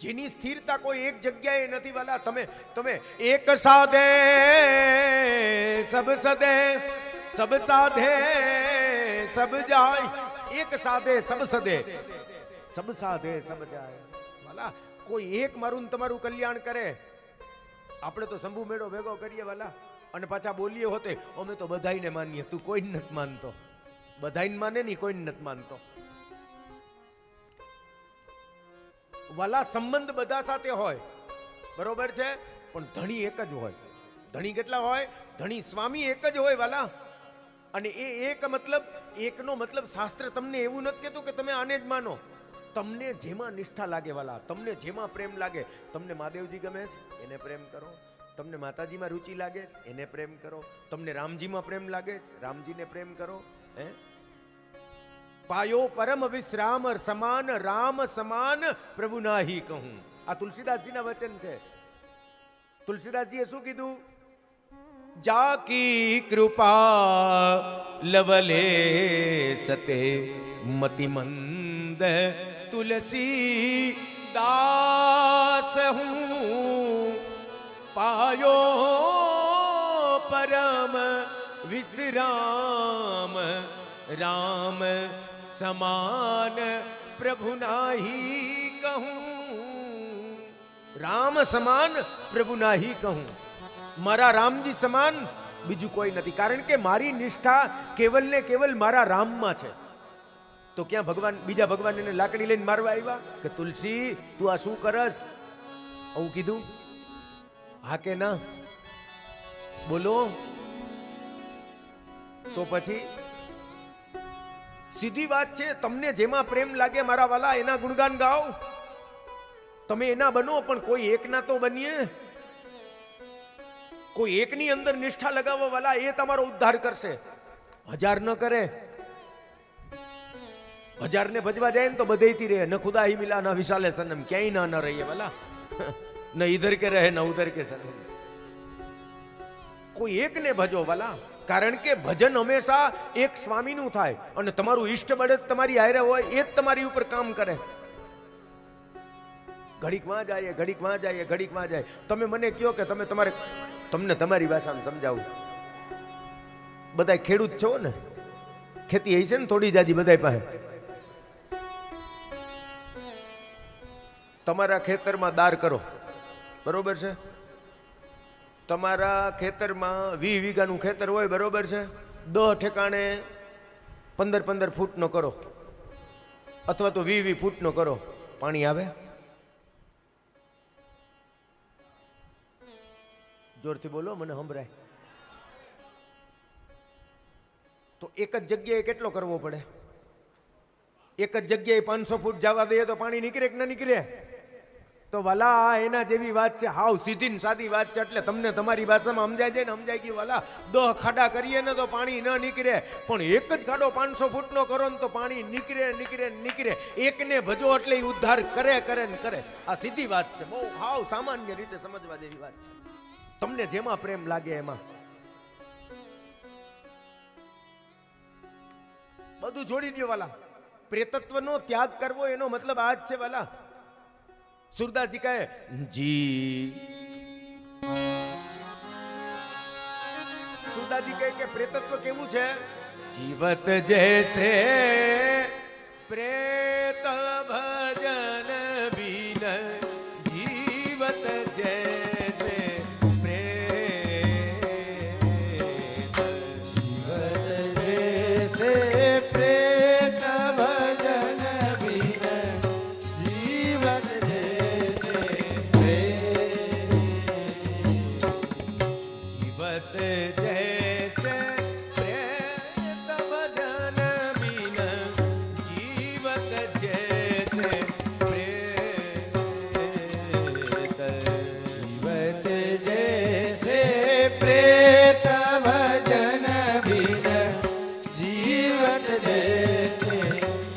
જેની સ્થિરતા કોઈ એક જગ્યાએ નથી વાલા. તમે એક સાધે સબ સદે, સબ સાધે સબ જાય. એક સાધે સબ સદે, સબ સાધે સબ જાય વાલા. કોઈ એક મારું ને તમારું કલ્યાણ કરે. આપણે તો શંભુ મેળો ભેગો કરીએ વાલા, અને પાછા બોલીએ હોતે અમે તો બધાઈને માનીએ. તું કોઈને નથી માનતો, બધાઈને માને નહીં, કોઈને નથી માનતો વાલા. સંબંધ બધા સાથે હોય બરોબર છે, પણ ધણી એક જ હોય. ધણી કેટલા હોય? ધણી સ્વામી એક જ હોય વાલા. અને એ એક મતલબ, એકનો મતલબ શાસ્ત્ર તમને એવું નથી કહેતું કે તમે આને જ માનો. તમને જેમાં નિષ્ઠા લાગે વાલા, તમને જેમાં પ્રેમ લાગે. તમને મહાદેવજી ગમે છે એને પ્રેમ કરો, તમને માતાજીમાં રુચિ લાગે છે એને પ્રેમ કરો, તમને રામજીમાં પ્રેમ લાગે છે રામજીને પ્રેમ કરો. હે પાયો પરમ વિશ્રામ સમાન, રામ સમાન પ્રભુ નાહી કહું. આ તુલસીદાસજીના વચન છે. તુલસીદાસજીએ શું કીધું? જાકી કૃપા લવલે સતે મતિમંદ તુલસી દાસ હું, પાયો પરમ વિશ્રામ, રામ સમાન પ્રભુ નાહી કહું. રામ સમાન પ્રભુ નાહી કહું. મારા રામજી સમાન બીજું કોઈ નથી. કારણ કે મારી નિષ્ઠા કેવલ ને કેવલ મારા રામમાં છે. તો ક્યાં ભગવાન, બીજા ભગવાન એને લાકડી લઈને મારવા આવ્યા કે તુલસી તું આ શું કરસ? આવું કીધું? હા કે ના? બોલો. તો પછી સીધી વાત છે. તમને જેમાં પ્રેમ લાગે મારા વાલા એના ગુણગાન ગાઓ. તમે એના બનો, પણ કોઈ એકના તો બનીએ. કોઈ એકની અંદર નિષ્ઠા લગાવો વાલા, એ તમારો ઉદ્ધાર કરશે. 1000 ન કરે. 1000 ને ભજવા જાય ને તો બધેથી રહે. ન ખુદા હી મિલા ના વિશાલે સનમ, ક્યાંય ના રહીએ વાલા. ન ઇધર કે રહે ન ઉધર કે સનમ. કોઈ એકને ભજો વાલા. કારણ કે ભજન હંમેશા એક સ્વામીનું થાય, અને તમારું ઈષ્ટ બળે તમારી હારે હોય એ જ તમારી ઉપર કામ કરે. ઘડીક માં જાય, ઘડીક માં જાય, ઘડીક માં જાય. તમે મને કહો કે તમે તમારે, તમને તમારી ભાષામાં સમજાવું. બધા ખેડૂત છો ને, ખેતી હશે ને થોડી જાજી બધા પાસે. તમારા ખેતરમાં દાર કરો બરોબર છે. તમારા ખેતરમાં 20 વીઘાનું ખેતર હોય બરોબર છે. 10 ઠેકાણે 15 ફૂટનો કરો, અથવા તો 20 ફૂટનો કરો. પાણી આવે? જોરથી બોલો, મને સંભળાય. તો એક જ જગ્યાએ કેટલો કરવો પડે? એક જ જગ્યાએ 500 ફૂટ જવા દઈએ તો પાણી નીકળે કે ના નીકળે? તો વાલા એના જેવી વાત છે. હાવ સીધી ને સાદી વાત છે. એટલે તમને તમારી ભાષામાં સમજાય જાય ને સમજાય ગયું વાલા. 10 ખાડા કરીએ ને તો પાણી ન નીકળે, પણ એક જ ખાડો 500 ફૂટનો કરો ને તો પાણી નીકળે નીકળે નીકળે. એકને ભજો એટલે ઉદ્ધાર કરે કરે ને કરે. આ સીધી વાત છે. બહુ હાવ સામાન્ય રીતે સમજવા જેવી વાત છે. તમને જેમાં પ્રેમ લાગે એમાં બધું છોડી દો વાલા. પ્રેતત્વનો ત્યાગ કરવો એનો મતલબ આ જ છે વાલા. સુરદાસજી કહે જી, સુરદાસજી કહે કે પ્રેતત્વ કેવું છે? જીવત જૈસે પ્રેત ભજન બિન, જીવત જૈસે પ્રેત, જીવત જૈસે પ્રેત ભજન બિન, જીવત જૈસે પ્રેત, જીવત જૈસે પ્રેત ભજન બિન, જીવત જૈસે પ્રેત, જીવત જૈસે પ્રેત ભજન બિન, જીવત જૈસે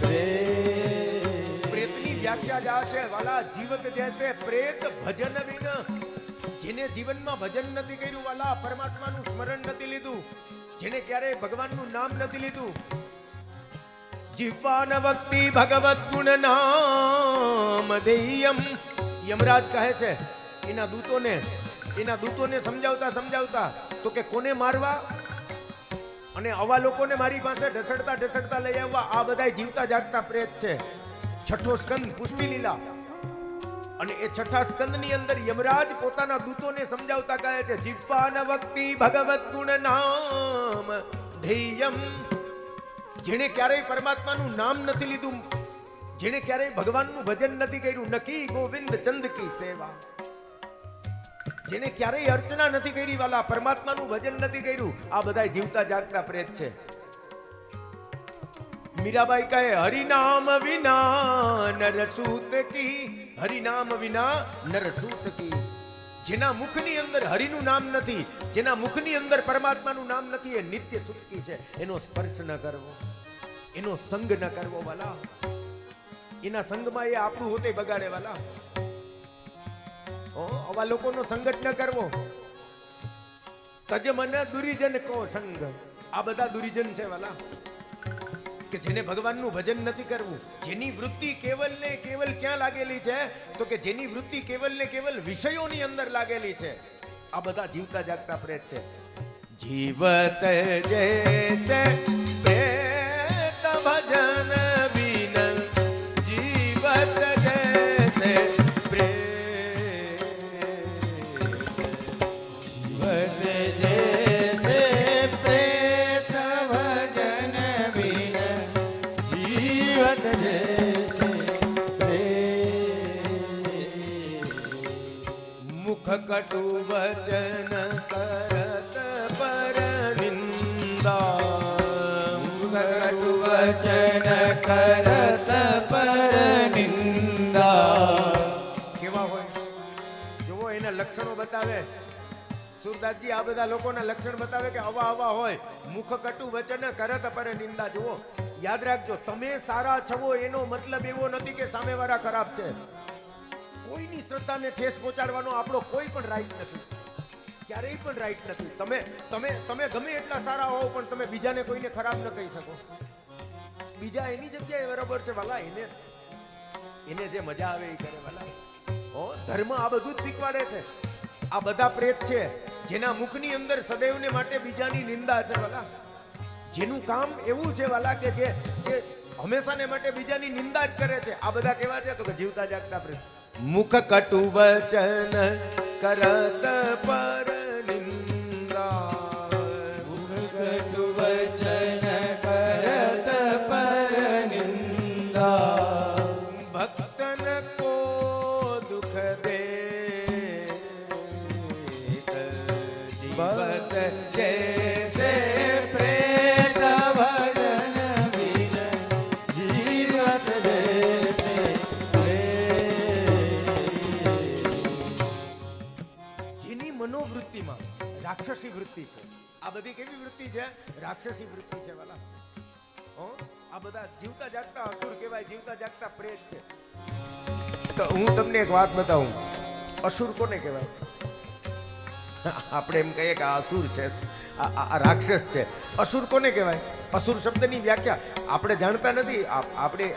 પ્રેત. પ્રેતની વ્યાખ્યા જ આ છે વાલા. જીવત જૈસે પ્રેત ભજન બિન. જેને જીવનમાં ભજન નથી કર્યું વાલા, પરમાત્માનું સ્મરણ નથી લીધું, જેને ક્યારેય ભગવાનનું નામ નથી લીધું. જીવાન ભક્તિ ભગવત ગુણ નામ દેયમ યમરાજ કહે છે એના દૂતોને સમજાવતા તો કે કોને મારવા અને આવા લોકોને મારી પાસે ઢસડતા લઈ આવવા, આ બધા જીવતા જાગતા પ્રેત છે. છઠ્ઠો સ્કંદ પુષ્ટિ લીલા, અને એ છઠ્ઠા સ્કંદની અંદર યમરાજ પોતાના દૂતોને સમજાવતા કહે છે જીવ્વાન વક્તિ ભગવત ગુણ નામ ધેયમ. જેણે ક્યારેય પરમાત્માનું નામ નથી લીધું, જેણે ક્યારેય ભગવાનનું ભજન નથી કર્યું, નકી ગોવિંદ ચંદ કી સેવા, જેને ક્યારેય અર્ચના નથી કરી વાલા, પરમાત્માનું ભજન નથી કર્યું, આ બધા જીવતા જાગતા પ્રેત છે. મીરાબાઈ કહે હરિનામ વિના નરસૂત કી, હરિનામ વિના નરસૂત કી. જેના મુખની અંદર હરિનું નામ નથી, જેના મુખની અંદર પરમાત્માનું નામ નથી, એ નિત્ય સુટકી છે. એનો સ્પર્શ ન કરવો, એનો સંગ ન કરવો વાલા. એના સંગમાં એ આપણું હોતે બગાડે વાલા. આવા લોકોનો સંગત ન કરવો. તજ મન દુરીજન કો સંગ, આ બધા દુરીજન છે વાલા, કે જેને ભગવાનનું ભજન નથી કરવું, જેની વૃત્તિ કેવલ ને કેવલ ક્યાં લાગેલી છે, તો કે જેની વૃત્તિ કેવલ ને કેવલ વિષયોની અંદર લાગેલી છે. આ બધા જીવતા જાગતા પ્રેત છે. જીવત જૈસે પ્રેત ભજન બિન, જીવત જૈસે કટુ વચન કરત પર નિંદા, કટુ વચન કરત પર નિંદા. કેવા હોય જુઓ, એના લક્ષણો બતાવે સુરદાસજી. આ બધા લોકોના લક્ષણ બતાવે કે આવા હોય. મુખ કટુ વચન કરત પર નિંદા. જુઓ, યાદ રાખજો, તમે સારા છો એનો મતલબ એવો નથી કે સામેવાળા ખરાબ છે. કોઈની શ્રદ્ધાને ઠેસ પહોંચાડવાનો આપણો કોઈ પણ રાઈટ નથી, ક્યારેય પણ રાઈટ નથી. તમે ગમે એટલા સારા હોવ પણ તમે બીજાને કોઈને ખરાબ ન કહી શકો. બીજા એની જગ્યાએ બરાબર છે વાલા, એને જે મજા આવે એ કરે વાલા. ધર્મ આ બધું જ શીખવાડે છે. આ બધા પ્રેત છે જેના મુખની અંદર સદૈવને માટે બીજાની નિંદા છે વાલા. જેનું કામ એવું છે વાલા કે જે હંમેશાને માટે બીજાની નિંદા જ કરે છે. આ બધા કેવા છે તો કે જીવતા જાગતા પ્રેત. મુખ કટુ વચન કરત પર નિંદા, મુખ કટુ વચન કરત પર નિંદા. ભક્તન કો દુખ દે જીવત જૈસે પ્રેત ભજન બિન, જીવત જૈસે. મનોવૃત્તિમાં રાક્ષસી વૃત્તિ છે. આ બધી કેવી વૃત્તિ છે? રાક્ષસી વૃત્તિ છે વાલા. આ બધા જીવતા જાગતા અસુર કહેવાય, જીવતા જાગતા પ્રેત છે. તો હું તમને એક વાત બતાવું, અસુર કોને કહેવાય? આપણે એમ કહીએ કે આ અસુર છે, આ રાક્ષસ છે. અસુર કોને કહેવાય? અસુર શબ્દની વ્યાખ્યા આપણે જાણતા નથી.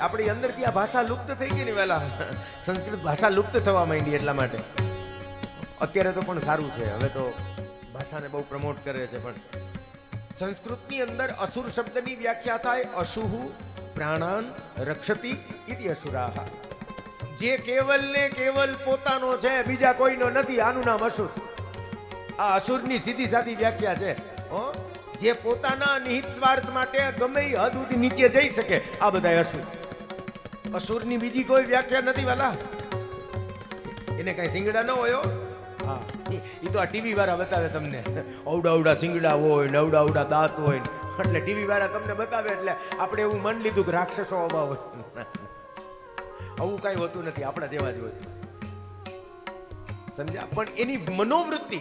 આપણી અંદરથી આ ભાષા લુપ્ત થઈ ગઈ ને વહેલા, સંસ્કૃત ભાષા લુપ્ત થવા માંડી. એટલા માટે અત્યારે તો પણ સારું છે, હવે તો ભાષાને બહુ પ્રમોટ કરે છે. પણ સંસ્કૃતની અંદર અસુર શબ્દની વ્યાખ્યા થાય અશુહુ પ્રાણાન રક્ષતી ઇતિ અસુરાહ. જે કેવલ ને કેવલ પોતાનો છે, બીજા કોઈનો નથી, આનું નામ અસુર. આ અસુરની સીધી સાદી વ્યાખ્યા છે. જે પોતાના નિહિત સ્વાર્થ માટે ગમે હદ સુધી નીચે જઈ શકે, આ બધા અસુર. અસુરની બીજી કોઈ વ્યાખ્યા નથી વાલા. એને કઈ સિંગડા ન હોય. હા, એ તો આ ટીવી વાળા બતાવે તમને. અવડા સિંગડા હોય ને અવડા દાંત હોય, એટલે ટીવી વાળા તમને બતાવે એટલે આપણે એવું મન લીધું કે રાક્ષસો આવા હોય. આવું કઈ હોતું નથી, આપણા જેવા જ હોય. સમજ્યા? પણ એની મનોવૃત્તિ,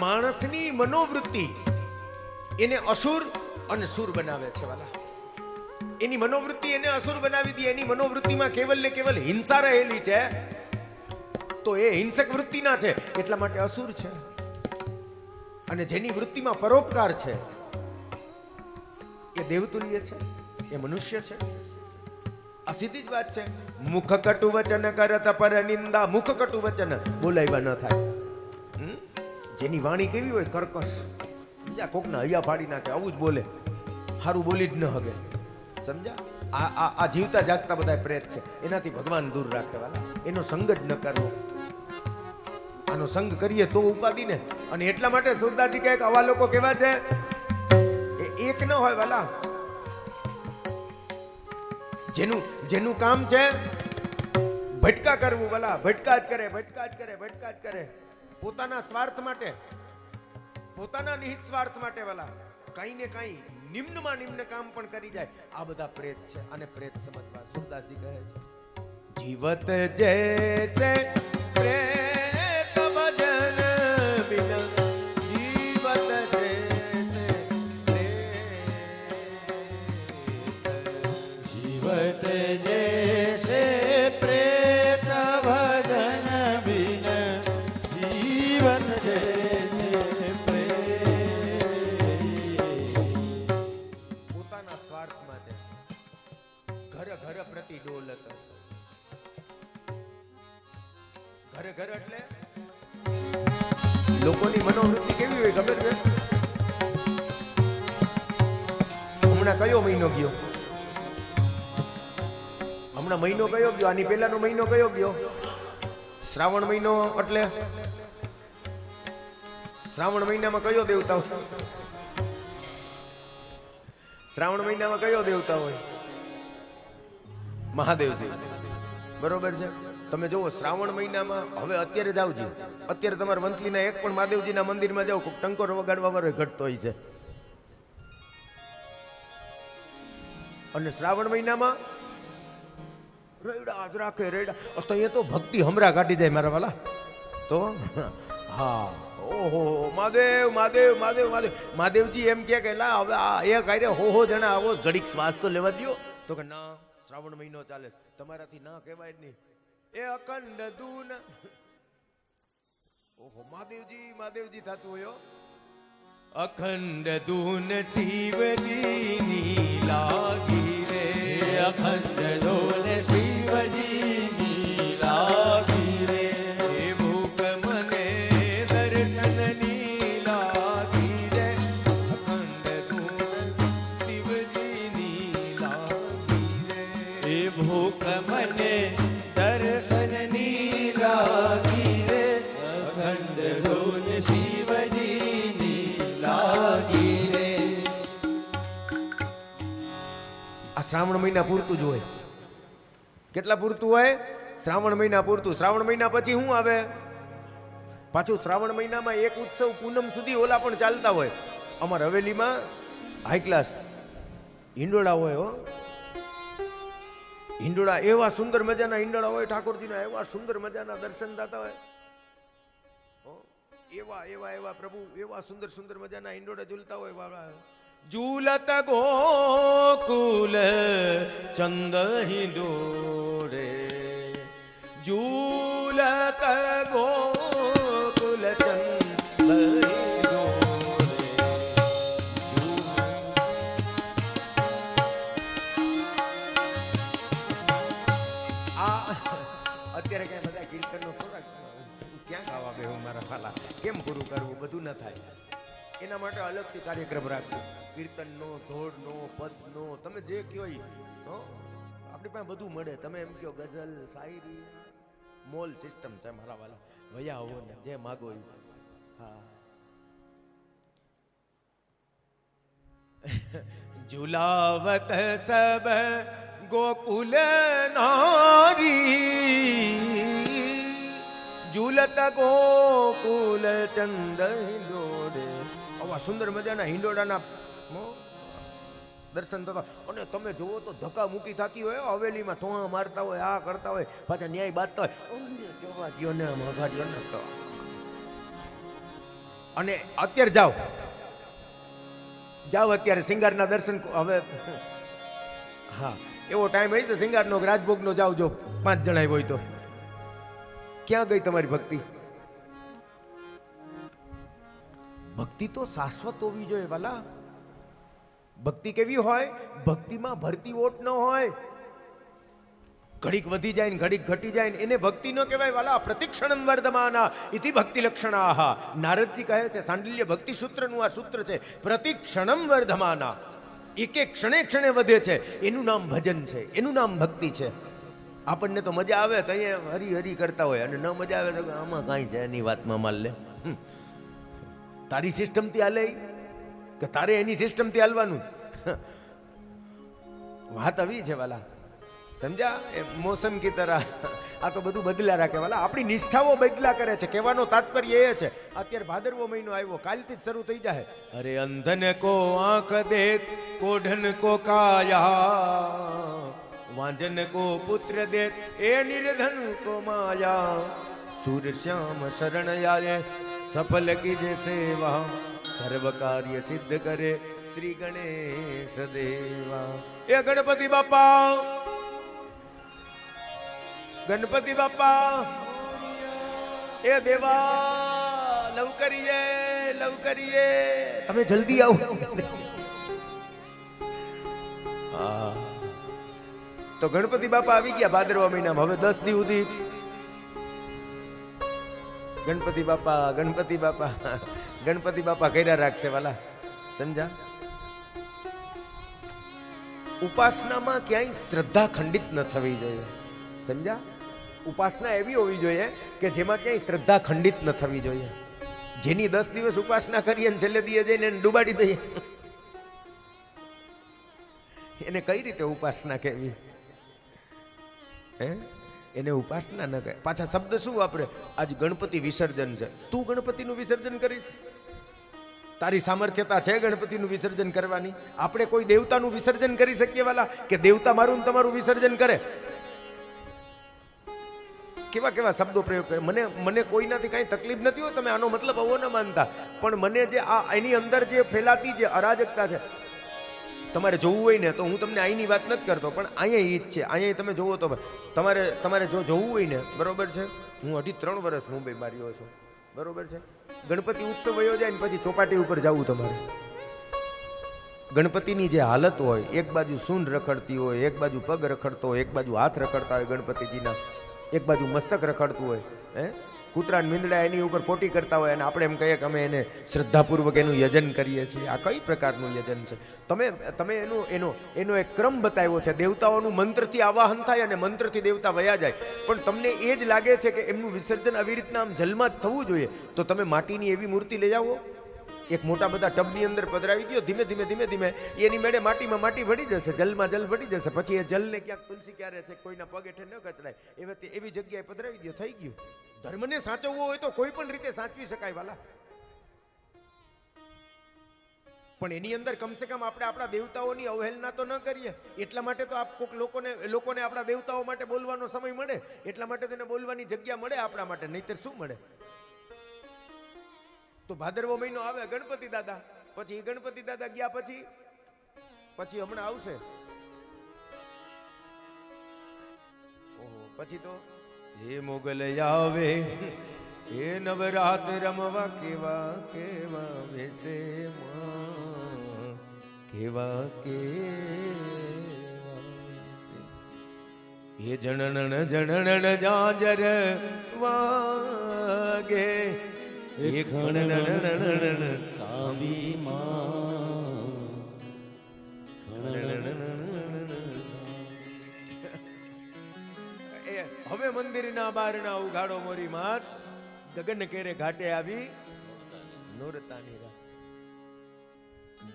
માણસની મનોવૃત્તિ એને અસુર અને સુર બનાવે છે વાલા. એની મનોવૃત્તિ એને અસુર બનાવી દી. એની મનોવૃત્તિમાં કેવલ ને કેવલ હિંસા રહેલી છે, તો એ હિંસક વૃત્તિના છે, એટલા માટે અસુર છે. અને જેની વૃત્તિમાં પરોપકાર છે એ દેવતુલ્ય છે, એ મનુષ્ય છે. આ સીધી જ વાત છે. મુખ કટુ વચન કરત પર નિંદા. મુખ કટુ વચન બોલાવ્યા ન થાય. જેની વાણી કેવી હોય કર્કશ, સમજ્યા, કોકના હૈયા ફાડી નાખે, આવું જ બોલે, સારું બોલી જ ન હગે, સમજ્યા. આ જીવતા જાગતા બધા પ્રેત છે, એનાથી ભગવાન દૂર રાખે વાલા. એનો સંગ જ ન કરવો. આનો સંગ કરીએ તો ઉપાધિ ને. અને એટલા માટે સુરદાસજી કહે કે આવા લોકો કેવા છે, એ એક ન હોય વાલા. જેનું કામ છે ભટકા કરવું વાલા, ભટકા જ કરે, ભટકા જ કરે, ભટકા જ કરે, પોતાના સ્વાર્થ માટે, પોતાના નિહિત સ્વાર્થ માટે વાલા, કઈ ને કઈ નિમ્નમાં નિમ્ન કામ પણ કરી જાય. આ બધા પ્રેત છે, અને પ્રેત સમજવા. સુરદાસજી કહે છે જીવત જૈસે પ્રેત ભજન બિન, જીવત જૈસે જીવત જૈસે પ્રેત ભજન બિન, જીવત જૈસે પોતાના સ્વાર્થ માટે ઘર ઘર પ્રતિ ડોલત. ઘર ઘર એટલે લોકોની મનોવૃત્તિ કેવી હોય ખબર છે? હમણાં કયો મહિનો ગયો? હમણાં મહિનો કયો ગયો? આની પહેલાનો મહિનો કયો ગયો? શ્રાવણ મહિનો. એટલે શ્રાવણ મહિનામાં કયો દેવતા હોય? શ્રાવણ મહિનામાં કયો દેવતા હોય? મહાદેવજી. બરોબર છે. તમે જુઓ શ્રાવણ મહિનામાં, હવે અત્યારે જાવ જી, અત્યારે તમારે વંથલીના એક પણ મહાદેવજીના મંદિરમાં જાઓ, ટંકોર વગાડવા વાળો ઘટતો હોય છે. અને શ્રાવણ મહિનામાં રેડા જ રાખે, રેડા. તો અહીંયા તો ભક્તિ હમરા કાઢી જાય મારા વાલા. તો હા, ઓહો મહાદેવ મહાદેવ મહાદેવ મહાદેવ. મહાદેવજી એમ કે લા હવે આ એક આરે હો જણા આવો, ઘડીક શ્વાસ તો લેવા દો. તો કે ના, શ્રાવણ મહિનો ચાલે, તમારાથી ના કહેવાય જ નહીં. એ અખંડ દૂન. ઓહો મહાદેવજી મહાદેવજી થતું હોય. અખંડ દૂન શિવજીની લાગી રે, અખંડ ધૂન શિવજીની લાગી રે, એ ભૂખ મને દર્શનની લાગી રે. અખંડ દૂન શિવજીની લાગી રે, એ ભૂખ મને દર્શનની લાગી રે, અખંડ ધૂન શિવજીની લાગી રે. આ શ્રાવણ મહિના પૂરતું જ હોય. કેટલા પૂરતું હોય? શ્રાવણ મહિના પૂરતું. શ્રાવણ મહિના પછી શું આવે? પાછું શ્રાવણ મહિનામાં એક ઉત્સવ પૂનમ સુધી ઓલા પણ ચાલતા હોય. અમારા હવેલીમાં હાઈ ક્લાસ હિંડોળા હોય. હો, હિંડોળા એવા સુંદર મજાના હિંડોળા હોય, ઠાકોરજીના એવા સુંદર મજાના દર્શન થતા હોય. એવા એવા એવા પ્રભુ, એવા સુંદર સુંદર મજાના હિંડોળા ઝૂલતા હોય બાબા. ઝૂલત ગોકુલ ચંદ હિંડોળે, ઝૂલત ગોકુલ ચંદ અત્યારે ક્યાં બધા કીર્તનનો ખોરાક ક્યાં ગાવા બેહું મારા ફાલા? કેમ પૂરું કરવું? બધું ન થાય. એના માટે અલગથી કાર્યક્રમ રાખજો. કીર્તનનો, ધોળનો, પદનો, તમે જે કયો એ આપણી પાસે બધું મળે. તમે એમ કહો ગઝલ, શાયરી, મોલ સિસ્ટમ છે મારા વાલા. વયા આવો ને જે માગો એ. હા. ઝુલાવત સબ ગોકુલ નારી, ઝૂલત ગોકુલ ચંદ હિંડોળે. આવા સુંદર મજાના હિંડોળાના દર્શન થતા. અને તમે જુઓ તો ધક્કા મૂકી થતી હોય હવેલીમાં, ટોણા મારતા હોય, આ કરતા હોય, પાછા ન્યાય બાંધતા હોય. જોવા દો ને મગાડ્યો ને તો. અને અત્યારે જાઓ અત્યારે સિંગારના દર્શન. હવે હા, એવો ટાઈમ હોય છે સિંગારનો, રાજભોગનો જાઓ. જો 5 જણા હોય તો ક્યાં ગઈ તમારી ભક્તિ? ભક્તિ તો શાશ્વત હોવી જોઈએ વાલા. ભક્તિ કેવી હોય? ભક્તિમાં ભરતી ઓટ ન હોય. ઘડીક વધી જાય ને ઘડીક ઘટી જાય ને એને ભક્તિ ન કહેવાય વાલા. પ્રતિક્ષણમ વર્ધમાના ઇતિ ભક્તિ લક્ષણાહ. નારદજી કહે છે, સાંડિલ્ય ભક્તિ સૂત્રનું આ સૂત્ર છે. પ્રતિક્ષણમ વર્ધમાના, એક એક ક્ષણે ક્ષણે વધે છે. એનું નામ ભજન છે, એનું નામ ભક્તિ છે. આપણને તો મજા આવે તો અહીંયા હરી હરી કરતા હોય, અને ન મજા આવે તો આમાં કાંઈ છે એની વાતમાં માલ લે. તારી સિસ્ટમથી હાલે ઈ? કે તારે એની સિસ્ટમથી હાલવાનું? વાત આવી છે વાલા, સમજ્યા? એ મોસમ કી તરહ આ તો બધું બદલા રાખે વાલા. આપણી નિષ્ઠાઓ બદલા કરે છે. કહેવાનો તાત્પર્ય એ છે. અત્યારે ભાદરવો મહિનો આવ્યો, કાલથી જ શરૂ થઈ જાય. અરે અંધન કો આંખ દે, કોઢન કો કાયા, વાંજન કો પુત્ર દે, એ નિર્ધન કો માયા. સુર શ્યામ શરણ આયે, સફલ કીજે સેવા, સર્વ કાર્ય સિદ્ધ કરે શ્રી ગણેશ દેવા. એ ગણપતિ બાપા, ગણપતિ બાપા, એ દેવા, લવ કરીએ, લવ કરીએ, તમે જલ્દી આવો. હા, તો ગણપતિ બાપા આવી ગયા ભાદરવા મહિનામાં. હવે 10 દી સુધી ગણપતિ બાપા, ગણપતિ બાપા, ગણપતિ બાપા કર્યા રાખશે વાલા, સમજા? ઉપાસનામાં ક્યાંય શ્રદ્ધા ખંડિત ન થવી જોઈએ, સમજા? ઉપાસના એવી હોવી જોઈએ કે જેમાં ક્યાંય શ્રદ્ધા ખંડિત ન થવી જોઈએ. જેની 10 દિવસ ઉપાસના કરીએ ને છેલ્લે દીએ જઈને એને ડૂબાડી દઈએ, એને કઈ રીતે ઉપાસના કહેવી? હે, એને ઉપાસના ન કહે. પાછા શબ્દ શું વાપરે? આજ ગણપતિ વિસર્જન છે, તું ગણપતિનું વિસર્જન કરીશ? તારી સામર્થ્યતા છે ગણપતિનું વિસર્જન કરવાની? આપણે કોઈ દેવતાનું વિસર્જન કરી શકીએ વાલા? કે દેવતા મારું ને તમારું વિસર્જન કરે? કેવા કેવા શબ્દો પ્રયોગ કરે. મને કોઈનાથી કાંઈ તકલીફ નથી હો, તમે આનો મતલબ આવો ન માનતા, પણ મને જે આ એની અંદર જે ફેલાતી જે અરાજકતા છે, તમારે જોવું હોય ને તો હું તમને અહીંની વાત નથી કરતો, પણ અહીંયા ઈ જ છે. અહીંયા તમે જોવો તો તમારે જો જોવું હોય ને, બરોબર છે, હું 3.5 વર્ષ મુંબઈમાં રહ્યો છું, બરોબર છે. ગણપતિ ઉત્સવ વયો જાય ને પછી ચોપાટી ઉપર જવું તમારે. ગણપતિની જે હાલત હોય, એક બાજુ સૂંઢ રખડતી હોય, એક બાજુ પગ રખડતો હોય, એક બાજુ હાથ રખડતા હોય ગણપતિજીના, એક બાજુ મસ્તક રખડતું હોય, હે, કૂતરા મીંદડા એની ઉપર પોટી કરતા હોય, અને આપણે એમ કહીએ કે અમે એને શ્રદ્ધાપૂર્વક એનું યજન કરીએ છીએ. આ કઈ પ્રકારનું યજન છે? તમે એનો એક ક્રમ બતાવ્યો છે. દેવતાઓનું મંત્રથી આવાહન થાય અને મંત્રથી દેવતા વયા જાય, પણ તમને એ જ લાગે છે કે એમનું વિસર્જન આવી રીતના આમ જલમાં જ થવું જોઈએ, તો તમે માટીની એવી મૂર્તિ લઈ આવો, એક મોટા બધા ટબની અંદર પધરાવી દો, ધીમે ધીમે ધીમે ધીમે એની મેળે માટીમાં માટી ભળી જશે, જલમાં જલ ભળી જશે. પછી એ જલને ક્યાંક તુલસી ક્યારે છે, કોઈના પગ હેઠે ન કચડાય એવી જગ્યાએ પધરાવી દો, થઈ ગયું. ધર્મને સાચવવો હોય તો કોઈ પણ રીતે સાચવી શકાય વાલા, પણ એની અંદર કમસે કમ આપણે આપણા દેવતાઓની અવહેલના તો ન કરીએ. એટલા માટે તો કોઈક લોકોને આપણા દેવતાઓ માટે બોલવાનો સમય મળે, એટલા માટે તેને બોલવાની જગ્યા મળે આપણા માટે, નહીતર શું મળે? તો ભાદરવો મહિનો આવે, ગણપતિ દાદા, પછી ગણપતિ દાદા ગયા પછી હમણાં આવશે, ઓહો, પછી તો હે મોગલ આવે, હે નવરાત રમવા, કેવા કેવા વેસે માં, કેવા કેવા વેસે. હે જણણ જણણ જાજર વાગે, એક કાવી માં, હવે મંદિરના બારણા ઉઘાડો મોરી માત, ગગન કેરે ઘાટે આવી નોરતાની રાત.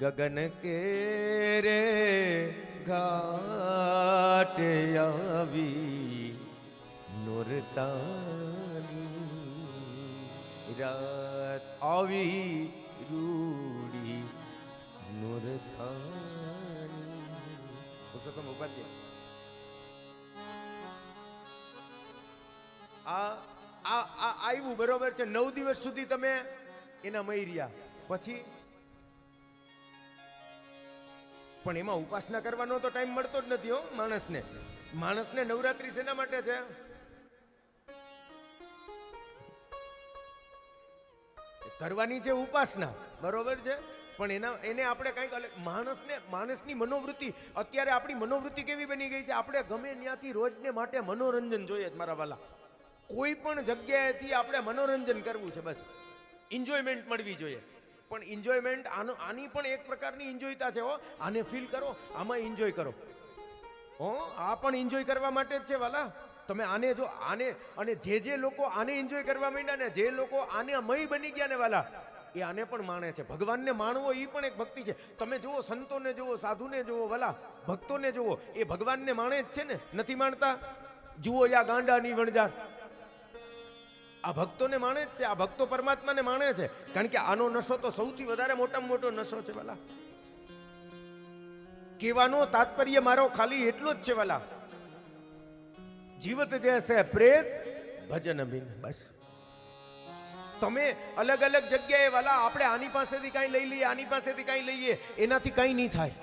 ગગન કેરે ઘાટે આવી નોરતાની રાત, આવી રૂડી નોરતાની. પુરુષોત્તમ ઉપાધ્યાય આવ્યું, બરોબર છે. 9 દિવસ સુધી તમે એના મય રહ્યા, પછી પણ એમાં ઉપાસના કરવાનો તો ટાઈમ મળતો જ નથી હો માણસને. નવરાત્રી શેના માટે છે? કરવાની છે ઉપાસના, બરોબર છે, પણ એને આપણે કંઈક માણસની મનોવૃત્તિ, અત્યારે આપણી મનોવૃત્તિ કેવી બની ગઈ છે, આપણે ગમે ત્યાંથી રોજને માટે મનોરંજન જોઈએ જ મારા વાલા. કોઈ પણ જગ્યાએથી આપણે મનોરંજન કરવું છે, બસ એન્જોયમેન્ટ મળવી જોઈએ. પણ એન્જોયમેન્ટ આની પણ એક પ્રકારની એન્જોયતા છે હો. આને ફીલ કરો, આમાં એન્જોય કરો. આ પણ એન્જોય કરવા માટે જ છે વાલા. તમે આને અને જે લોકો આને એન્જોય કરવા માંડ્યા ને, જે લોકો આને મય બની ગયા ને વાલા, એ આને પણ માણે છે. ભગવાનને માણવો એ પણ એક ભક્તિ છે. તમે જુઓ, સંતોને જુઓ, સાધુને જુઓ વાલા, ભક્તોને જુઓ, એ ભગવાનને માણે જ છે ને, નથી માણતા? જુઓ યા ગાંડાની વણજાર, આ ભક્તોને માણે જ છે. આ ભક્તો પરમાત્માને માણે છે, કારણ કે આનો નશો તો સૌથી વધારે મોટામાં મોટો નશો છે વાલા. કહેવાનો તાત્પર્ય મારો ખાલી એટલો જ છે વાલા, જીવત જૈસે પ્રેત ભજન બિન. બસ તમે અલગ અલગ જગ્યાએ વાલા, આપણે આની પાસેથી કાંઈ લઈ લઈએ, આની પાસેથી કાંઈ લઈએ, એનાથી કાંઈ નહીં થાય.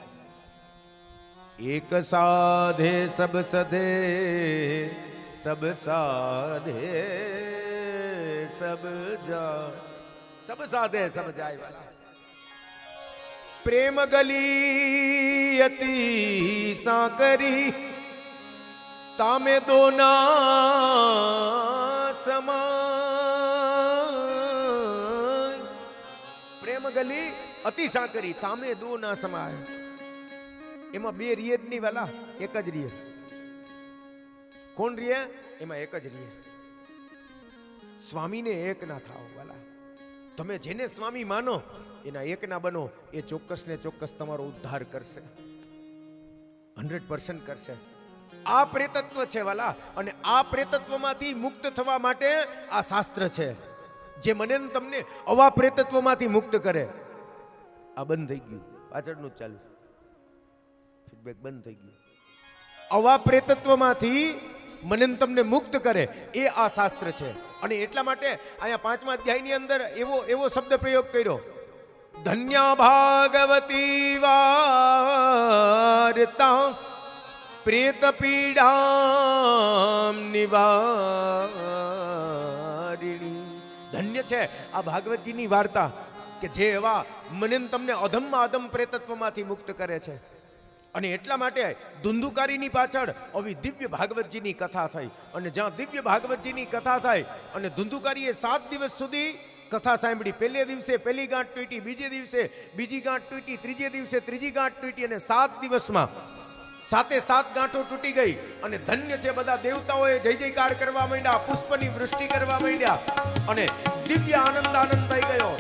એક સાધે સબ સધે, સબ સાધે સબ જાય, સબ સાધે સબ જાય વાલા. પ્રેમ ગલી અતિ સાકરી, તામે દોના સમાય. પ્રેમ ગલી અતિ સાકરી, તામે દો ના સમાય. એમાં બે રીએ જ નહીં વાલા, એક જ રીએ. કોણ રીએ? એમાં એક જ રીએ. સ્વામીને એક ના થાવ વાલા. તમે જેને સ્વામી માનો એના એક ના બનો, એ ચોક્કસ ને ચોક્કસ તમારો ઉદ્ધાર કરશે, 100% કરશે. આ પ્રેતત્વ છે વાલા, અને આ પ્રેતત્વમાંથી મુક્ત થવા માટે આ શાસ્ત્ર છે, જે મને ને તમને અવા પ્રેતત્વમાંથી મુક્ત કરે. આ બંધ થઈ ગયું, પાછળનું જ ચાલુ, ફીડબેક બંધ થઈ ગયું. અવા પ્રેતત્વમાંથી મને ને તમને મુક્ત કરે એ આ શાસ્ત્ર છે. અને એટલા માટે અહીંયા 5મા અધ્યાયની અંદર એવો શબ્દ પ્રયોગ કર્યો, ધન્ય ભાગવતી વાર્તા પ્રેત પીડા નિવારિણી. ધન્ય છે આ ભાગવતજીની વાર્તા કે જે એવા મને તમને અધમમાં અધમ પ્રેતત્વમાંથી મુક્ત કરે છે. અને એટલા માટે ધુંધુકારીની પાછળ આવી દિવ્ય ભાગવતજીની કથા થઈ. અને જ્યાં દિવ્ય ભાગવતજીની કથા થાય અને ધુંધુકારીએ 7 દિવસ સુધી કથા સાંભળી. પહેલે દિવસે પહેલી ગાંઠ તૂટી, બીજે દિવસે બીજી ગાંઠ તૂટી, ત્રીજે દિવસે ત્રીજી ગાંઠ તૂટી, અને 7 દિવસમાં 7 ગાંઠો તૂટી ગઈ. અને ધન્ય છે, બધા દેવતાઓએ જય જયકાર કરવા માંડ્યા, પુષ્પની વૃષ્ટિ કરવા માંડ્યા, અને દિવ્ય આનંદ થઈ ગયો.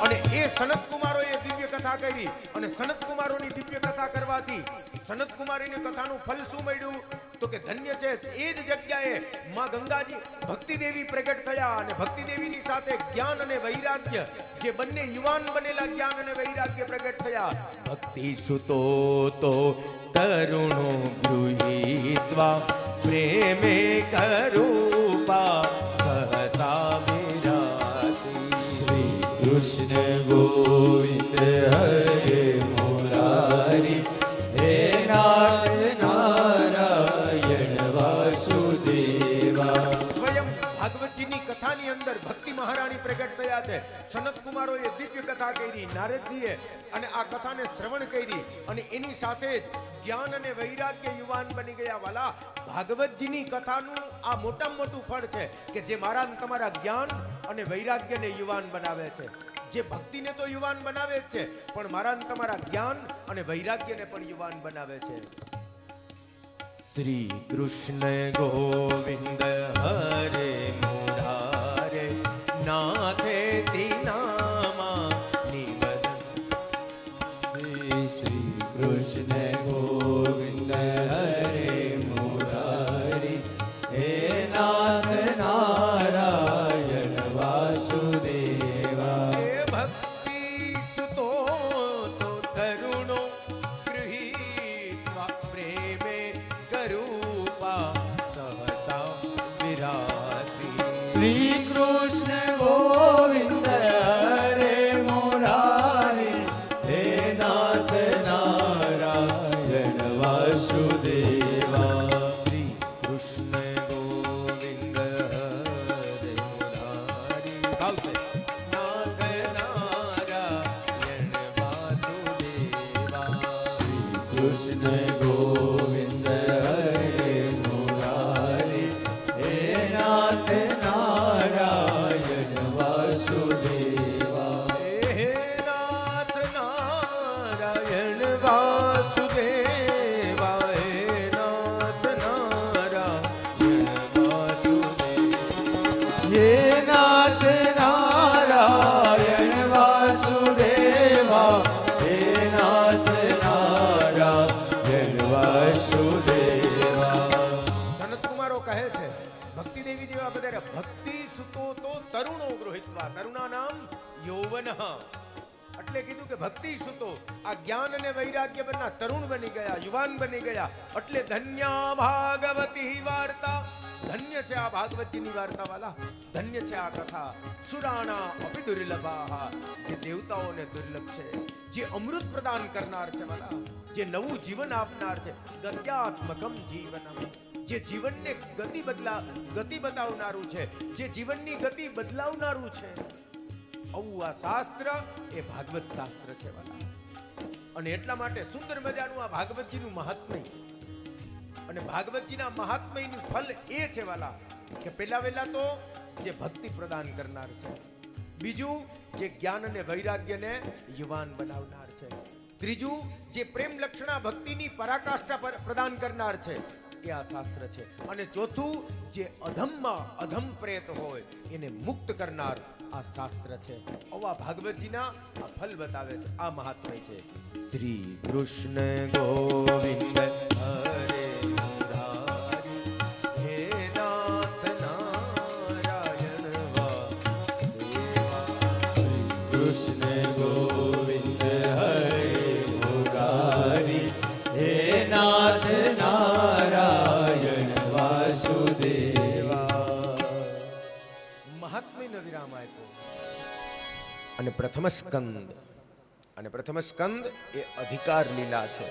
અને એ સનત કુમારોએ દિવ્ય કથા કરી, અને સનત કુમારોની દિવ્ય કથા કરવાથી સનત કુમારીની કથાનું ફલ શું મળ્યું? તો કે ધન્ય છે, એ જ જગ્યાએ માં ગંગાજી ભક્તિ દેવી પ્રગટ થયા. અને ભક્તિ દેવીની સાથે જ્ઞાન અને વૈરાગ્ય, જે બંને યુવાન બનેલા જ્ઞાન અને વૈરાગ્ય પ્રગટ થયા. ભક્તિ સુતો તો કરુણો ગૃહીત્વા પ્રેમે કરૂપા સહસા વિરાસી. શ્રી કૃષ્ણ ગોવિંદ હરે મુરારી, હે નાથ નારાયણ વાસુદેવા. સ્વયં ભાગવતજીની કથાની અંદર ભક્તિ મહારાણી પ્રગટ થયા છે. સનત કુમારોએ દિવ્ય કથા કરી, નારદજીએ, અને આ કથાને શ્રવણ કરી, અને એની સાથે જ જ્ઞાન અને વૈરાગ્ય યુવાન બની ગયા વાલા. ભાગવતજીની કથાનું આ મોટામાં મોટું ફળ છે કે જે મારા તમારા જ્ઞાન અને વૈરાગ્યને યુવાન બનાવે છે. જે ભક્તિને તો યુવાન બનાવે જ છે, પણ મારા તમારા જ્ઞાન અને વૈરાગ્યને પણ યુવાન બનાવે છે. શ્રી કૃષ્ણ ગોવિંદ હરે મુરારે, નાથે નામા નિવદન. શ્રી કૃષ્ણ ગોવિંદ હરે મુરારી, હે નાથ નારાયણ વાસુદેવા. હે ભક્તિ સુતો તો કરુણો ગૃહીત્વા પ્રેમે કરૂપા સહસા વિરાસી. શ્રી કૃષ્ણ ગોવિંદ હરે મુરારી, હે નાથ નારાયણ વાસુદેવા. શ્રી કૃષ્ણ ગોવિંદ હરે મુરારી. આવશે નાથ નારાયણ હે નાથ નારાયણ વાસુદેવા હે નાથ નારાયણ વાસુદેવા. સનત કુમારો કહે છે ભક્તિ દેવી જેવા બધા ભક્તિ સુતો તો તરુણો ગૃહિત્વા તરુણા નામ યૌવન. એટલે કીધું કે ભક્તિ સુતો આ જ્ઞાન અને વૈરાગ્ય બંને તરુણ બની ગયા, યુવાન બની ગયા. એટલે ધન્યા ભાગવતી વાર્તા, ધન્ય છે આ ભાગવતજીની વાર્તા વાલા, ધન્ય છે આ કથા. સુરાણા અપી દુર્લભા, જે દેવતાઓને દુર્લભ છે, જે અમૃત પ્રદાન કરનાર છે વાલા, જે નવું જીવન આપનાર છે. ગત્યાત્મકમ જીવનમ, જે જીવનને ગતિ બતાવનારું છે, જે જીવનની ગતિ બદલાવનારું છે. આવું આ શાસ્ત્ર એ ભાગવત શાસ્ત્ર છે વાલા. અને એટલા માટે સુંદર મજાનું આ ભાગવતજીનું મહાત્મય. અને ભાગવતજીના મહાત્મયનું ફલ એ છે વાલા કે પહેલા તો જે ભક્તિ પ્રદાન કરનાર છે, બીજું જે જ્ઞાન અને વૈરાગ્યને યુવાન બનાવનાર છે, ત્રીજું જે પ્રેમ લક્ષણા ભક્તિની પરાકાષ્ઠા પ્રદાન કરનાર છે એ આ શાસ્ત્ર છે, અને ચોથું જે અધમમાં અધમ પ્રેત હોય એને મુક્ત કરનાર આ શાસ્ત્ર છે. આવા ભાગવતજીના આ ફલ બતાવે છે, આ મહાત્મય છે. શ્રી કૃષ્ણ ગોવિંદ હરે મુરારી, હે નાથ નારાયણ વાસુદેવા. કૃષ્ણ ગોવિંદ હરે મુરારી, હે નાથ નારાયણ વાસુદેવા. મહાત્મ્યનો વિરામ આપ્યો. અને પ્રથમ સ્કંદ એ અધિકાર લીલા છે.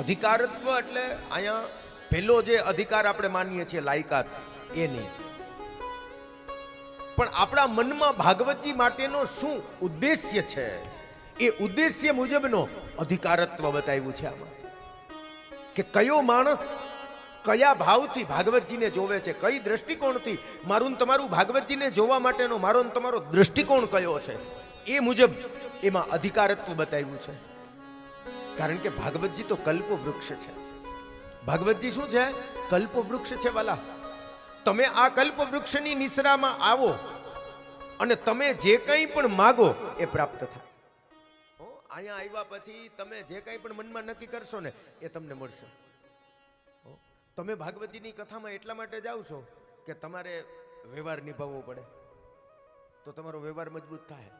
અધિકારત્વ એટલે અહીંયા પહેલો જે અધિકાર આપણે માનીએ છીએ લાયકાત એ નહીં, પણ આપણા મનમાં ભાગવતજી માટેનો શું ઉદ્દેશ્ય છે એ ઉદ્દેશ્ય મુજબનો અધિકારત્વ બતાવ્યું છે આમાં. કે કયો માણસ કયા ભાવથી ભાગવતજીને જોવે છે, કઈ દ્રષ્ટિકોણથી મારું તમારું ભાગવતજીને જોવા માટેનો મારો તમારો દ્રષ્ટિકોણ કયો છે, એ મુજબ એમાં અધિકારત્વ બતાવ્યું છે. કારણ કે ભાગવતજી તો કલ્પવૃક્ષ છે. ભાગવતજી શું છે? કલ્પવૃક્ષ છે વાલા. તમે આ કલ્પવૃક્ષની નિસરામાં આવો અને તમે જે કંઈ પણ માગો એ પ્રાપ્ત થાય. અહીંયા આવ્યા પછી તમે જે કંઈ પણ મનમાં નક્કી કરશો ને એ તમને મળશે. તમે ભાગવતજીની કથામાં એટલા માટે જાઓ છો કે તમારે વ્યવહાર નિભાવવો પડે તો તમારો વ્યવહાર મજબૂત થાય.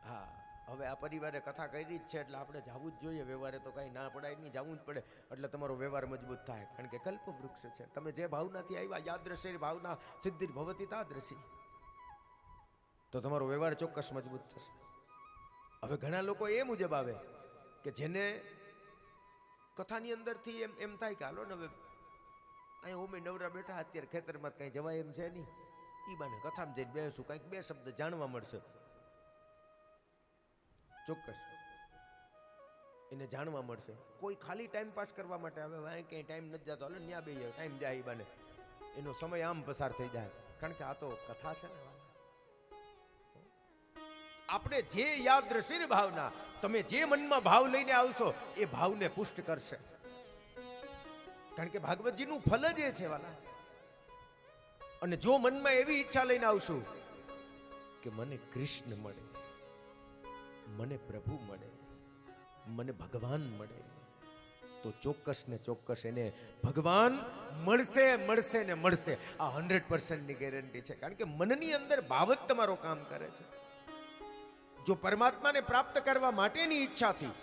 હા, હવે આ પરિવારે કથા કરી જ છે એટલે આપણે જવું જ જોઈએ. વ્યવહારે તો કાંઈ ના પડાય નહીં, જવું જ પડે એટલે તમારો વ્યવહાર મજબૂત થાય. કારણ કે કલ્પવૃક્ષ છે. તમે જે ભાવનાથી આવ્યા, યાદૃશી ભાવના સિદ્ધિ ભવતી તાદૃશી, તો તમારો વ્યવહાર ચોક્કસ મજબૂત થશે. હવે ઘણા લોકો એ મુજબ આવે કે જેને કથાની અંદરથી એમ થાય કે હાલો ને હવે અહીંયા ઓમે નવરા બેઠા અત્યારે ખેતરમાં કંઈ જવાય એમ છે નહીં, એ બાને કથામાં જઈને બેસું, કંઈક બે શબ્દ જાણવા મળશે. ચોક્કસ એને જાણવા મળશે. કોઈ ખાલી ટાઈમ પાસ કરવા માટે આવે, અહીં ક્યાંય ટાઈમ નથી જતો, હાલો ન્યા બે ટાઈમ જાય, એ બાને એનો સમય આમ પસાર થઈ જાય. કારણ કે આ તો કથા છે ને. આપણે જે યાદ દ્રષ્ટિ ભાવના, તમે જે મનમાં ભાવ લઈને આવશો એ ભાવને પુષ્ટ કરશે. કારણ કે ભાગવતજીનું ફલ જ એ છે વાલા. અને જો મનમાં એવી ઈચ્છા લઈને આવશું કે મને કૃષ્ણ મળે, મને પ્રભુ મળે, મને ભગવાન મળે, તો ચોક્કસ ને ચોક્કસ એને ભગવાન મળશે ને મળશે. આ 100% ગેરંટી છે. કારણ કે મનની અંદર ભાવ જ તમારો કામ કરે છે. જો પરમાત્માને પ્રાપ્ત કરવા માટેની ઈચ્છાથી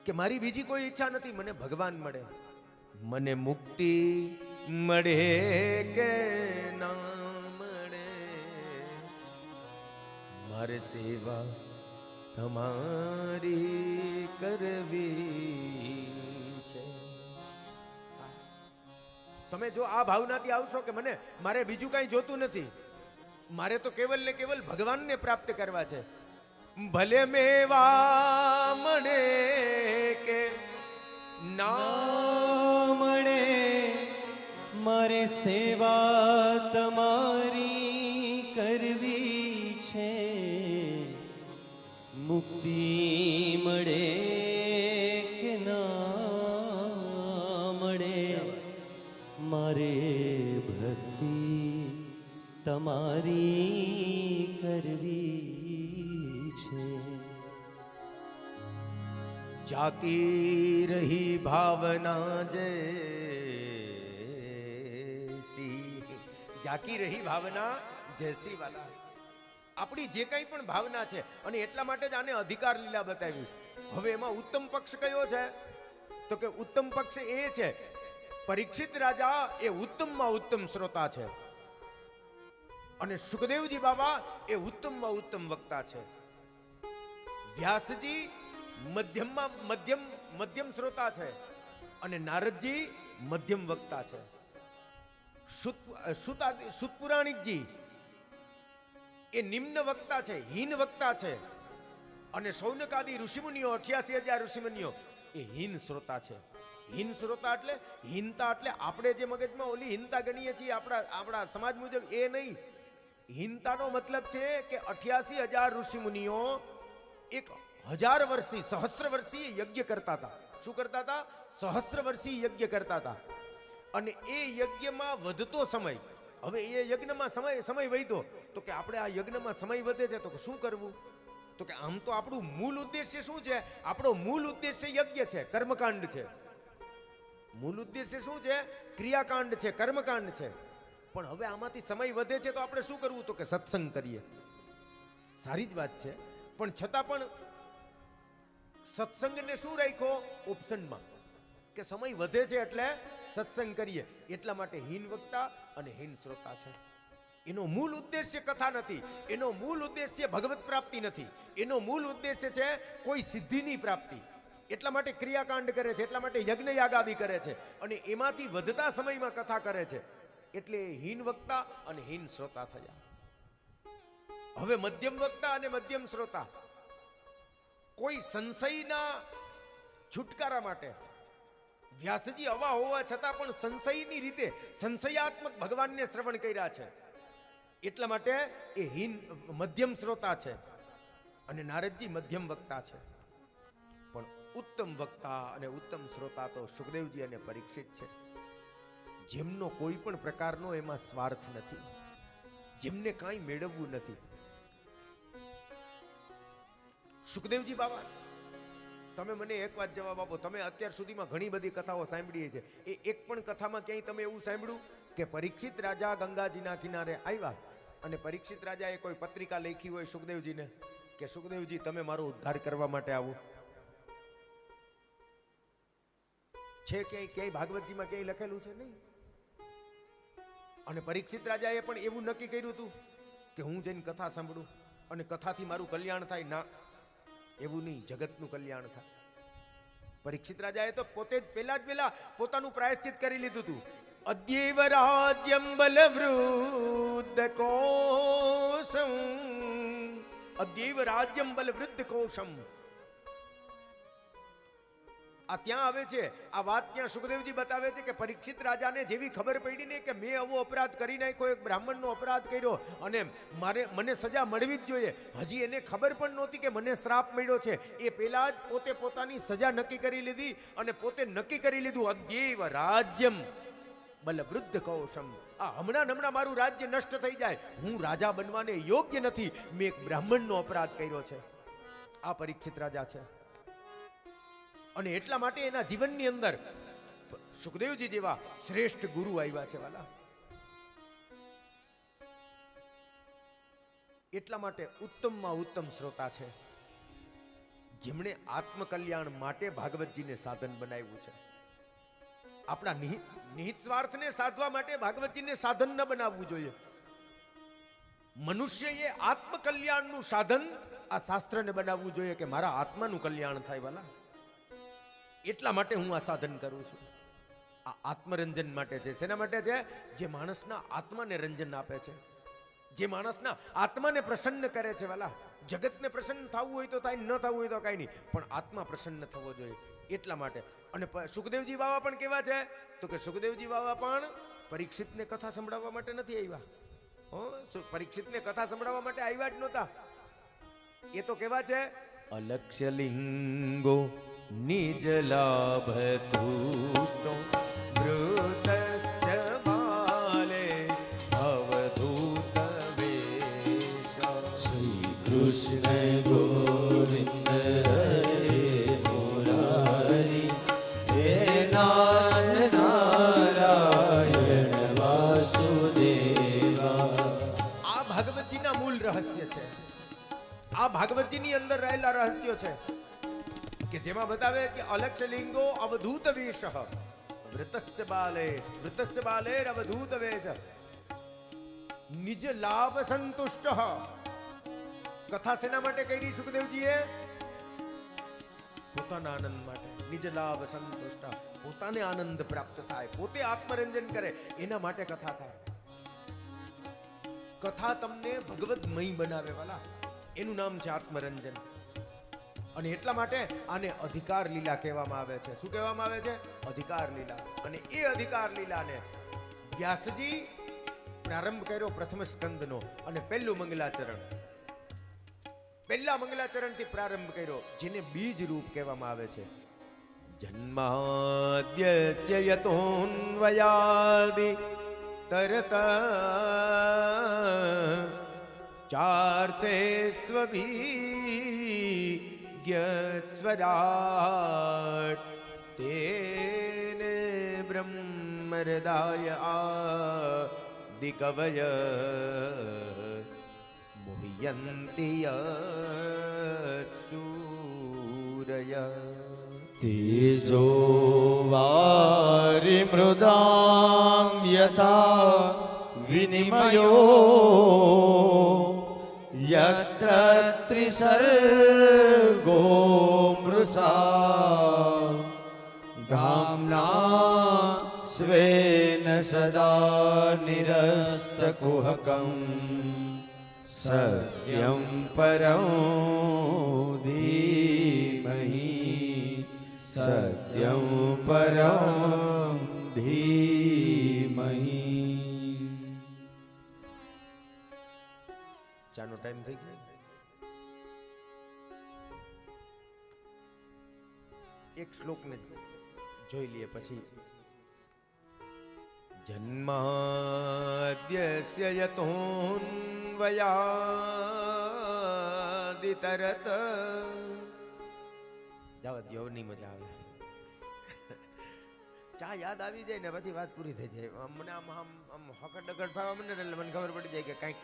કે મારી બીજી કોઈ ઈચ્છા નથી, મને ભગવાન મળે, મને મુક્તિ મળે કે ના મળે, મારે સેવા તમારી કરવી છે. તમે જો આ ભાવનાથી આવશો કે મારે બીજું કાંઈ જોતું નથી, મારે તો કેવલ ને કેવલ ભગવાનને પ્રાપ્ત કરવા છે, ભલે મેવા મળે કે ના મળે, મારે સેવા તમારી કરવી છે, મુક્તિ મળે કે ના મળે, મારે ભક્તિ તમારી કરવી છે. જાતી રહી ભાવના જૈસી, જાકી રહી ભાવના જૈસી વાલા. આપણી જે કંઈ પણ ભાવના છે, અને એટલા માટે જ આને અધિકાર લીલા બતાવી. હવે એમાં ઉત્તમ પક્ષ કયો છે? તો કે ઉત્તમ પક્ષ એ છે, પરીક્ષિત રાજા એ ઉત્તમમાં ઉત્તમ શ્રોતા છે, અને સુખદેવજી બાબા એ ઉત્તમમાં ઉત્તમ વક્તા છે. વ્યાસજી મધ્યમમાં મધ્યમ શ્રોતા છે, અને નારદજી મધ્યમ વક્તા છે. સુતપુરાણિકજી એ નિમ્ન વક્તા છે, હીન વક્તા છે, અને સૌનકાદી ઋષિમુનિઓ 88,000 ઋષિમુનિઓ એ હીન શ્રોતા છે. હીન શ્રોતા એટલે હીનતા એટલે આપણે જે મગજમાં ઓલી હીનતા ગણીએ છીએ આપણા સમાજ મુજબ એ નહીં. હીનતાનો મતલબ છે કે 88,000 ઋષિમુનિઓ 1000 વર્ષી સહસ્ત્ર વર્ષીય યજ્ઞ કરતા હતા. શું કરતા હતા? સહસ્ત્ર વર્ષીય યજ્ઞ કરતા હતા. અને એ યજ્ઞમાં વધતો સમય, હવે એ યજ્ઞમાં સમય વધ્યો તો કે આપણે આ યજ્ઞમાં સમય વધે છે તો શું કરવું? તો કે આમ તો આપણું મૂળ ઉદ્દેશ્ય શું છે? આપણો મૂળ ઉદ્દેશ્ય યજ્ઞ છે, કર્મકાંડ છે. મૂળ ઉદ્દેશ્ય શું છે? ક્રિયાકાંડ છે, કર્મકાંડ છે. પણ હવે આમાંથી સમય વધે છે તો આપણે શું કરવું? તો કે સત્સંગ કરીએ. સારી જ વાત છે, પણ છતાં પણ સત્સંગને શું રાખ્યો? ઓપ્શનમાં, કે સમય વધે છે એટલે સત્સંગ કરીએ. એટલા માટે હીન વક્તા અને હીન શ્રોતા છે. એનો મૂળ ઉદ્દેશ્ય કથા નથી, એનો મૂળ ઉદ્દેશ્ય ભગવત પ્રાપ્તિ નથી, એનો મૂળ ઉદ્દેશ્ય છે કોઈ સિદ્ધિની પ્રાપ્તિ. એટલા માટે ક્રિયાકાંડ કરે છે, એટલા માટે યજ્ઞ યાગાદિ કરે છે, અને એમાંથી વધતા સમયમાં કથા કરે છે. એટલે હીન વક્તા અને હીન શ્રોતા થયા. હવે મધ્યમ વક્તા અને મધ્યમ શ્રોતા. કોઈ સંશયના છુટકારા માટે વ્યાસજી આવા હોવા છતાં પણ સંશયની રીતે સંશયાત્મક ભગવાનને શ્રવણ કર્યા છે. એટલા માટે એ મધ્યમ શ્રોતા છે, અને નારદજી મધ્યમ વક્તા છે. પણ ઉત્તમ વક્તા અને ઉત્તમ શ્રોતા તો સુખદેવજી અને પરીક્ષિત છે, જેમનો કોઈ પણ પ્રકારનો એમાં સ્વાર્થ નથી, જેમને કાંઈ મેળવવું નથી. સુખદેવજી બાબા, તમે મને એક વાત જવાબ આપો. તમે અત્યાર સુધીમાં ઘણી બધી કથાઓ સાંભળી છે, એ એક પણ કથામાં ક્યાંય તમે એવું સાંભળ્યું કે પરીક્ષિત રાજા ગંગાજીના કિનારે આવ્યા અને પરીક્ષિત રાજાએ કોઈ પત્રિકા લખી હોય સુખદેવજીને કે સુખદેવજી તમે મારો ઉદ્ધાર કરવા માટે આવો? છે ક્યાંય ભાગવતજીમાં ક્યાંય લખેલું છે? નહીં. અને પરીક્ષિત રાજાએ પણ એવું નક્કી કર્યું હતું કે હું જઈને કથા સાંભળું અને કથાથી મારું કલ્યાણ થાય? ના, એવું નહીં, જગતનું કલ્યાણ થાય. પરીક્ષિત રાજાએ તો પોતે જ પહેલા પોતાનું પ્રાયશ્ચિત કરી લીધું હતું. અદ્યૈવ રાજ્યમ બલવૃદ્ધ કોશમ, અદ્યૈવ રાજ્યમ બલવૃદ્ધ કોશમ. આ ત્યાં આવે છે, આ વાત ત્યાં સુખદેવજી બતાવે છે કે પરીક્ષિત રાજાને જેવી ખબર પડી ને કે મેં આવો અપરાધ કરી નાખ્યો, એક બ્રાહ્મણનો અપરાધ કર્યો અને મને સજા મળવી જ જોઈએ. હજી એને ખબર પણ નહોતી કે મને શ્રાપ મળ્યો છે. એ પહેલા જ પોતે પોતાની સજા નક્કી કરી લીધી અને પોતે નક્કી કરી લીધું અદ્યૈવ રાજ્યમ બલવૃદ્ધ કૌશમ. આ હમણાં મારું રાજ્ય નષ્ટ થઈ જાય, હું રાજા બનવાને યોગ્ય નથી, મેં એક બ્રાહ્મણનો અપરાધ કર્યો છે. આ પરીક્ષિત રાજા છે. અને એટલા માટે એના જીવનની અંદર સુખદેવજી જેવા શ્રેષ્ઠ ગુરુ આવ્યા છે વાલા. એટલા માટે ઉત્તમમાં ઉત્તમ શ્રોતા છે, જેમણે આત્મકલ્યાણ માટે ભાગવતજીને સાધન બનાવ્યું છે. આપણા નિહિત સ્વાર્થને સાધવા માટે ભાગવતજીને સાધન ન બનાવવું જોઈએ. મનુષ્યએ આત્મકલ્યાણનું સાધન આ શાસ્ત્રને બનાવવું જોઈએ કે મારા આત્માનું કલ્યાણ થાય વાલા. એટલા માટે હું આ સાધન કરું છું. આ આત્મરંજન માટે છે. શેના માટે છે? જે માણસના આત્માને રંજન આપે છે, જે માણસના આત્માને પ્રસન્ન કરે છે વાલા. જગતને પ્રસન્ન થવું હોય તો થાય, ન થવું હોય તો કાંઈ નહીં, પણ આત્મા પ્રસન્ન થવો જોઈએ. એટલા માટે. અને સુખદેવજી બાવા પણ કેવા છે? તો કે સુખદેવજી બાવા પણ પરીક્ષિતને કથા સંભળાવવા માટે નથી આવ્યા. પરીક્ષિતને કથા સંભળાવવા માટે આવ્યા જ નહોતા. એ તો કેવા છે? અલક્ષ્ય લિંગો નિજ લાભ તુષ્ટો વૃતશ્ચ બાલે અવધૂત કૃષ્ણ ગોવિંદ હરે મુરારી હે નાથ નારાયણ વાસુદેવા. આ ભાગવતજીના મૂળ રહસ્ય છે. આ ભાગવતજીની અંદર રહેલા રહસ્યો છે કે જેમાં બતાવે કે અલક્ષ લિંગો અવધૂત વેશ વૃતશ્ચ બાલે અવધૂત વેશ નિજ લાભ સંતુષ્ટ. કથા શેના માટે કરી સુખદેવજીએ? પોતાના આનંદ માટે. નિજ લાભ સંતુષ્ટ, પોતાને આનંદ પ્રાપ્ત થાય, પોતે આત્મરંજન કરે, એના માટે કથા થાય. કથા તમને ભગવદમય બનાવે વાલા, એનું નામ છે આત્મરંજન. અને એટલા માટે આને અધિકાર લીલા કહેવામાં આવે છે. શું કહેવામાં આવે છે? અધિકાર લીલા. અને એ અધિકાર લીલાને વ્યાસજી પ્રારંભ કર્યો પ્રથમ સ્કંદનો, અને પહેલું મંગલાચરણ, પહેલા મંગલાચરણથી પ્રારંભ કર્યો, જેને બીજ રૂપ કહેવામાં આવે છે. જન્માદ્યસ્ય યતોન્વયાદિ તરત ચાર્તે સ્વરાટ તેને બ્રહ્મહૃદાય આદિકવય મુહ્યન્તિ સૂરય. તેજો વારી મૃદામ યથા વિનિમયો યત્ર ત્રિસર્ગો મૃષા ધામ્ના સ્વેન સદા નિરસ્તકુહકં સત્યં પરં ધીમહિ સત્યં પરં ધીમહિ. ચાનો ટાઈમ થઈ ગયો. એક શ્લોકને જોઈ લઈએ પછી. જન્માદ્યસ્ય યતોન્વયાદિ તરત. જવા દો, નહીં મજા આવે. ચા યાદ આવી જાય ને પછી વાત પૂરી થઈ જાય. મને આમ આમ આમ હકડ ડગડ થવા મને એટલે મને ખબર પડી જાય કે કંઈક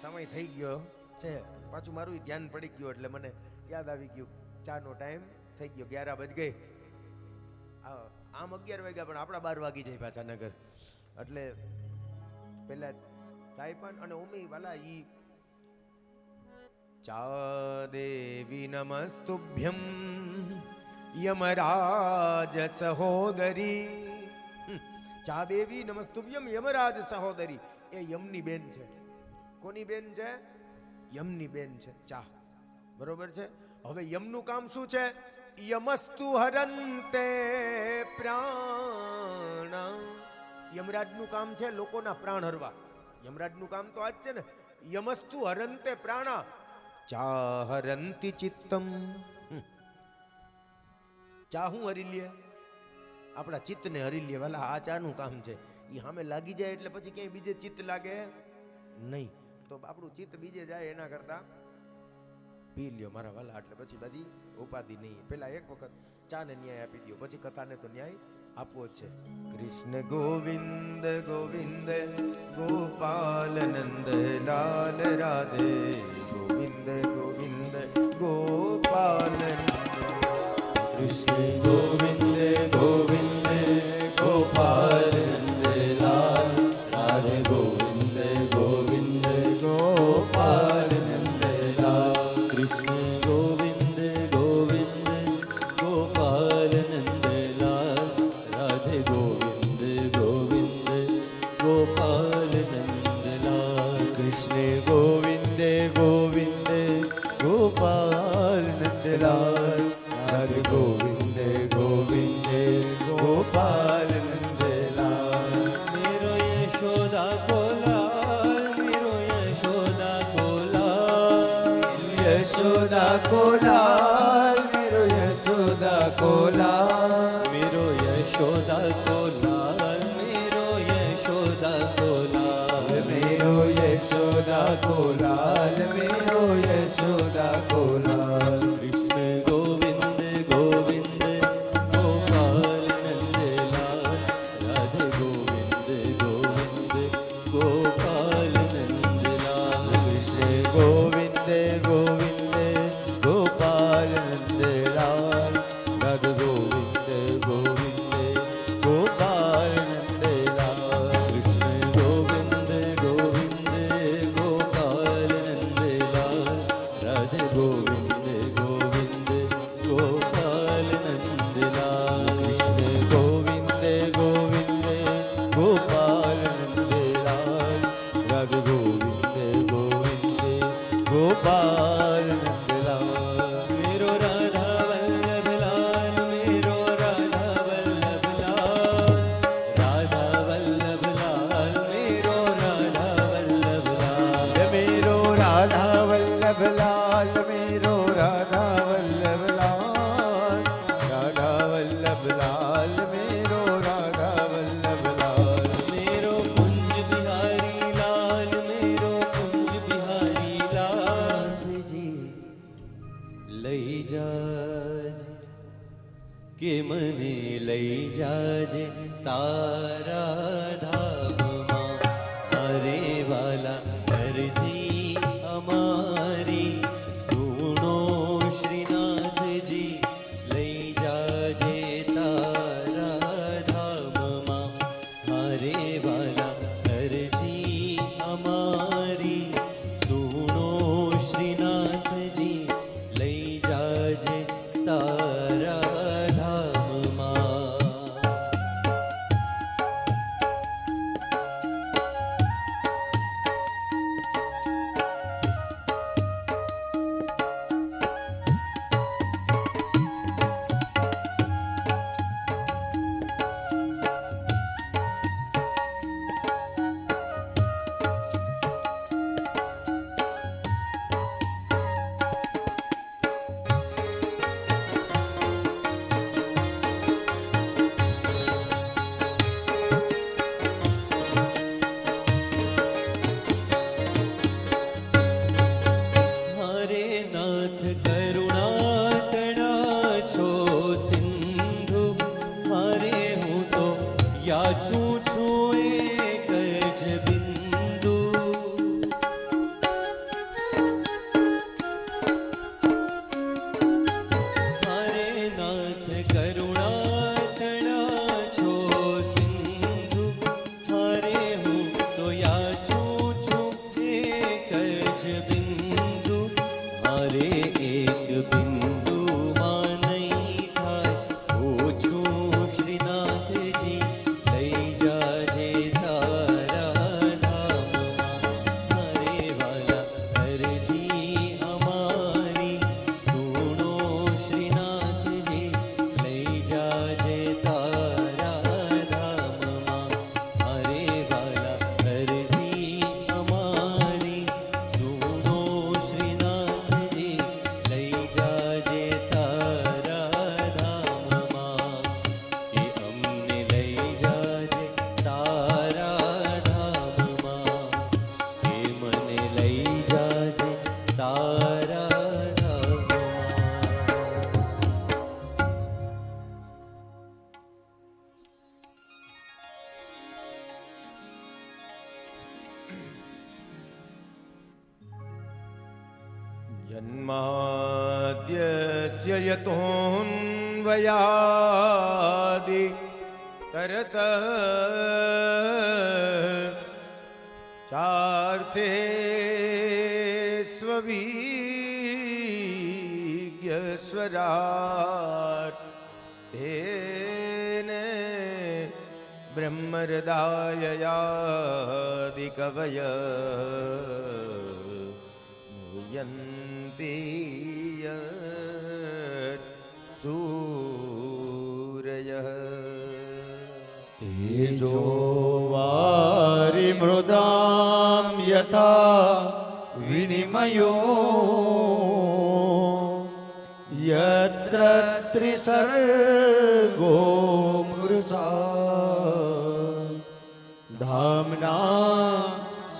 સમય થઈ ગયો છે. પાછું મારું ધ્યાન પડી ગયું એટલે મને યાદ આવી ગયું ચાનો ટાઈમ થઈ ગયો. 11 વાગી ગઈ. આમ 11 વાગ્યા પણ આપણા 12 વાગી જાય પાછા નગર. એટલે પેલા ચાય પાન અને ઓમી વાલા ઈ ચા દેવી નમસ્તુભ્યમ યમરાજ સહોદરી. ચા દેવી નમસ્તુભ્યમ યમરાજ સહોદરી. એ યમની બેન છે. કોની બેન છે? યમની બેન છે ચા. બરોબર છે. હવે યમનું કામ શું છે? યમસ્તુ હરંતે પ્રાણ. યમરાજનું કામ છે લોકોના પ્રાણ હરવા. યમરાજનું કામ તો આજ છે ને. યમસ્તુ હરંતે પ્રાણા ચા હરંતિ ચિત્તમ. ચા હું હરી લે? આપણા ચિત્તને હરી લે વાલા. આ ચાનું કામ છે. એ સામે લાગી જાય એટલે પછી ક્યાંય બીજે ચિત્ત લાગે નહીં. તો આપણું ચિત્ત બીજે જાય એના કરતા પી લ્યો મારા વાલા. એટલે પછી બધી ઉપાધિ નહીં. પેલા એક વખત ચાને ન્યાય આપી દો, પછી કથાને તો ન્યાય આપવો જ છે. કૃષ્ણ ગોવિંદ ગોવિંદ ગોપાલ નંદ લાલ રાધે ગોવિંદ ગોવિંદ ગોપાલ. કૃષ્ણ ગોવિંદ ગોવિંદ ગોપાલ નંદ લાલ રાધે ગોવિંદ ગોવિંદ ગોપાલ નંદ લાલ. કૃષ્ણ ગોવિંદ ગોવિંદ ગોપાલ નંદ લાલ રાધે ગોવિંદ ગોવિંદ ગોપાલ નંદ લાલ. કૃષ્ણ ગોવિંદ ગોવિંદ ગોપાલ નંદ લાલ રાધે ગોવિંદ ગોવિંદ ગોપાલ નંદ લાલ. મેરો યશોદા કો લાલ, મેરો યશોદા કો લાલ, યશોદા કો લાલ, મેરો યશોદા કો લાલ, મેરો યશોદા કો લાલ, મેરો યશોદા કો લાલ, મેરો यशोदा को लाल मेरो यशोदा को लाल कृष्ण गोविंद गोविंद गोपाल नंद लाल राधे गोविंद गोविंद गोपाल नंद लाल कृष्ण गोविंद गोविंद गोपाल नंद लाल राधे गोविंद गोविंद गोपाल नंद लाल कृष्ण गोविंद गोविंद गोपाल नंद लाल राधे गोविंद गोविंद गोपाल नंद लाल कृष्ण गोविंद गोविंद गोपाल नंद लाल राधे गोविंद गोविंद गोपाल नंद लाल मेरो राधा वल्लभ लाल मेरो राधा वल्लभ लाल राधा वल्लभ लाल मेरो राधा वल्लभ लाल मेरो राधा वल्लभ लाल मेरो राधा वल्लभ लाल राधा वल्लभ लाल मेरो राधा वल्लभ लाल मेरो कुंज बिहारी लाल मेरो कुंज बिहारी लाल जी લઈ જાજ કે મને લઈ જાજે તારા ધામમાં અરે વાલા અરજી અમારી સુનો શ્રીનાથજી લઈ જાજે તારા ધામમાં અરે વાલા અરજી અમારી સુનો શ્રીનાથજી લઈ જાજે તારા ધામમાં હરે નાથ કરુણા તણા છો સિંધુ હરે હું તો યાચું છું એક જ બિંદુ હરે નાથ કરુણા તણા છો સિંધુ હરે હું તો યાચું છું એક જ બિંદુ મારે એક બિંદુમાં નહીં થાય ઓછું શ્રીનાથજી લઈ જાજે તારા ધામમાં હરે વાલા અરજી અમારી સુનો શ્રીનાથજી લઈ જાજે તારા ધામમાં હરે વાલા અરજી અમારી સુનો શ્રીનાથજી લઈ જાજે તારા ધામમાં એ અમને લઈ જાજે તારા ધામમાં એ મને લઈ જાજે તારા ધામમાં जन्माद्यस्य यतोऽन्वयादि तरत चार्थे स्ववीज्ञस्वराट् तेने ब्रह्महृदाययादिकवय मुह्यन्ति यत् सूरयः तेजो वारिमृदां यथा विनिमयो यत्र त्रिसर्गो मृषा धाम्ना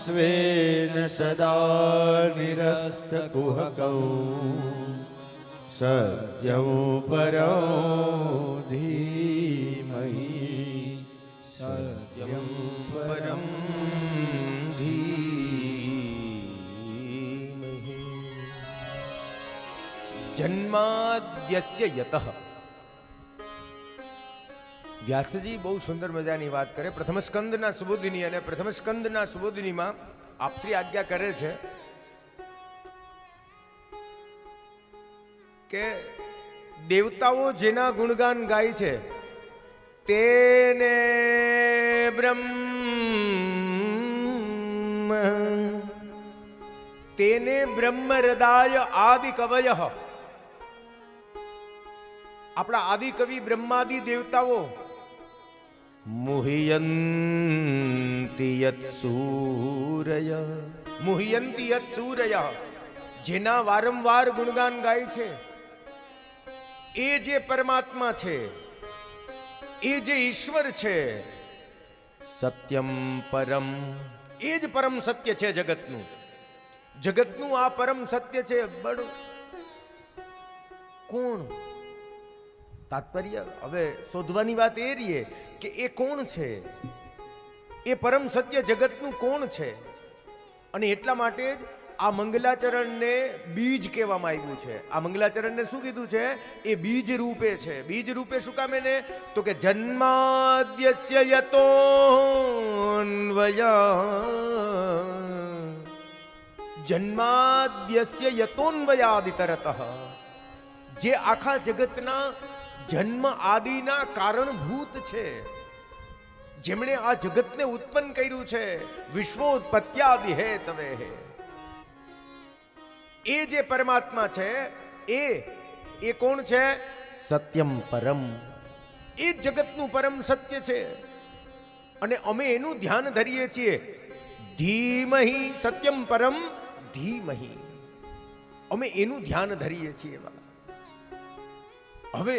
સ્વેન સદા નિરસ્તકુહકૌ સત્યં પરમ ધીમહિ સત્યં પરમ ધીમહિ જન્માદ્યસ્ય યતઃ. વ્યાસજી બહુ સુંદર મજાની વાત કરે પ્રથમ સ્કંદના સુબોધિની, અને પ્રથમ સ્કંદના સુબોધિનીમાં આપશ્રી આજ્ઞા કરે છે કે દેવતાઓ જેના ગુણગાન ગાય છે તેને બ્રહ્મ હૃદય આદિ કવય, આપણા આદિ કવિ બ્રહ્માદિ દેવતાઓ મુહ્યંતિ યત સૂરય, મુહ્યંતિ યત સૂરય, જેના વારંવાર ગુણગાન ગાય છે એ જે પરમાત્મા છે, એ જે ઈશ્વર છે, સત્યમ પરમ, એ જ પરમ સત્ય છે જગતનું. જગતનું આ પરમ સત્ય છે. બળ કોણ? તાત્પર્ય હવે શોધવાની વાત એ રીએ કે એ કોણ છે, એ પરમ સત્ય જગતનું કોણ છે. અને એટલા માટે જ આ મંગલાચરણને બીજ કહેવામાં આવ્યું છે. આ મંગલાચરણને શું કીધું છે? એ બીજ રૂપે છે. બીજ રૂપે શું કામે ને? તો કે જન્માદ્યસ્ય યતોન્વયા, જન્માદ્યસ્ય યતોન્વયાદિતરતઃ, જે આખા જગતના જન્મ આદિના કારણભૂત છે, જેમણે આ જગતને ઉત્પન્ન કર્યું છે, વિશ્વોત્પત્યાદિ હેતવે, એ જે પરમાત્મા છે એ કોણ છે? સત્યમ પરમ, એ જગતનું પરમ સત્ય છે. અને અમે એનું ધ્યાન ધરીએ છીએ. ધીમહિ સત્યમ પરમ ધીમહિ, અમે એનું ધ્યાન ધરીએ છીએ વાલા. હવે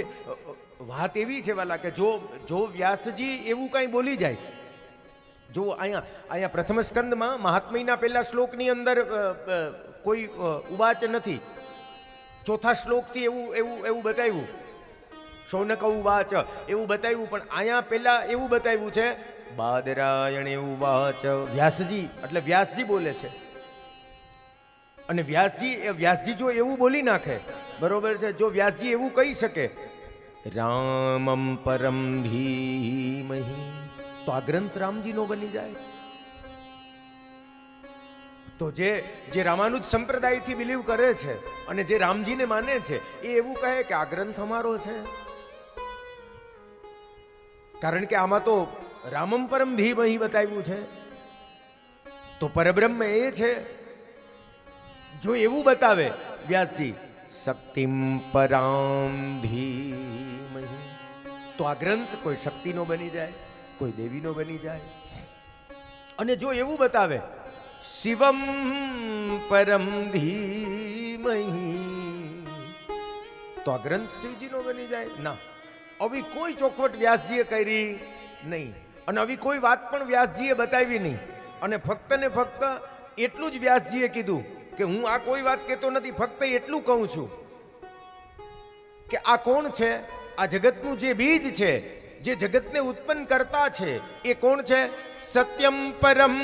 વાત એવી છે વાલા કે જો વ્યાસજી એવું કઈ બોલી જાય, જો અહીંયા પ્રથમ સ્કંદમાં મહાત્મયના પહેલા શ્લોકની અંદર કોઈ ઉવાચ નથી. ચોથા શ્લોકથી એવું બતાવ્યું, શૌનક ઉવાચ એવું બતાવ્યું, પણ અહીંયા પહેલા એવું બતાવ્યું છે બાદરાયણ ઉવાચ. વ્યાસજી એટલે વ્યાસજી બોલે છે. અને વ્યાસજી જો એવું બોલી નાખે, બરોબર છે, જો વ્યાસજી એવું કહી શકે રામમ પરમ ધીમહિ, તો આ ગ્રંથ રામજીનો બની જાય. તો જે રામાનુજ સંપ્રદાયથી બિલીવ કરે છે અને જે રામજીને માને છે એ એવું કહે કે આ ગ્રંથ અમારો છે. કારણ કે આમાં તો રામમ પરમ ધીમહિ બતાવ્યું છે, તો પરબ્રહ્મ એ છે. જો એવું બતાવે વ્યાસજી શક્તિમ પરામ ધીમહિ, તો આ ગ્રંથ કોઈ શક્તિનો બની જાય, કોઈ દેવીનો બની જાય. અને જો એવું બતાવે શિવમ પરમ ધીમહિ, તો આ ગ્રંથ શિવજીનો બની જાય. ના, આવી કોઈ ચોખવટ વ્યાસજીએ કરી નહીં, અને આવી કોઈ વાત પણ વ્યાસજીએ બતાવી નહીં. અને ફક્ત ને ફક્ત એટલું જ વ્યાસજીએ કીધું કે હું આ કોઈ વાત કહેતો નથી, ફક્ત એટલું કહું છું કે આ કોણ છે? આ જગતનું જે બીજ છે, જે જગતને ઉત્પન્ન કરતા છે, એ કોણ છે? સત્યમ પરમ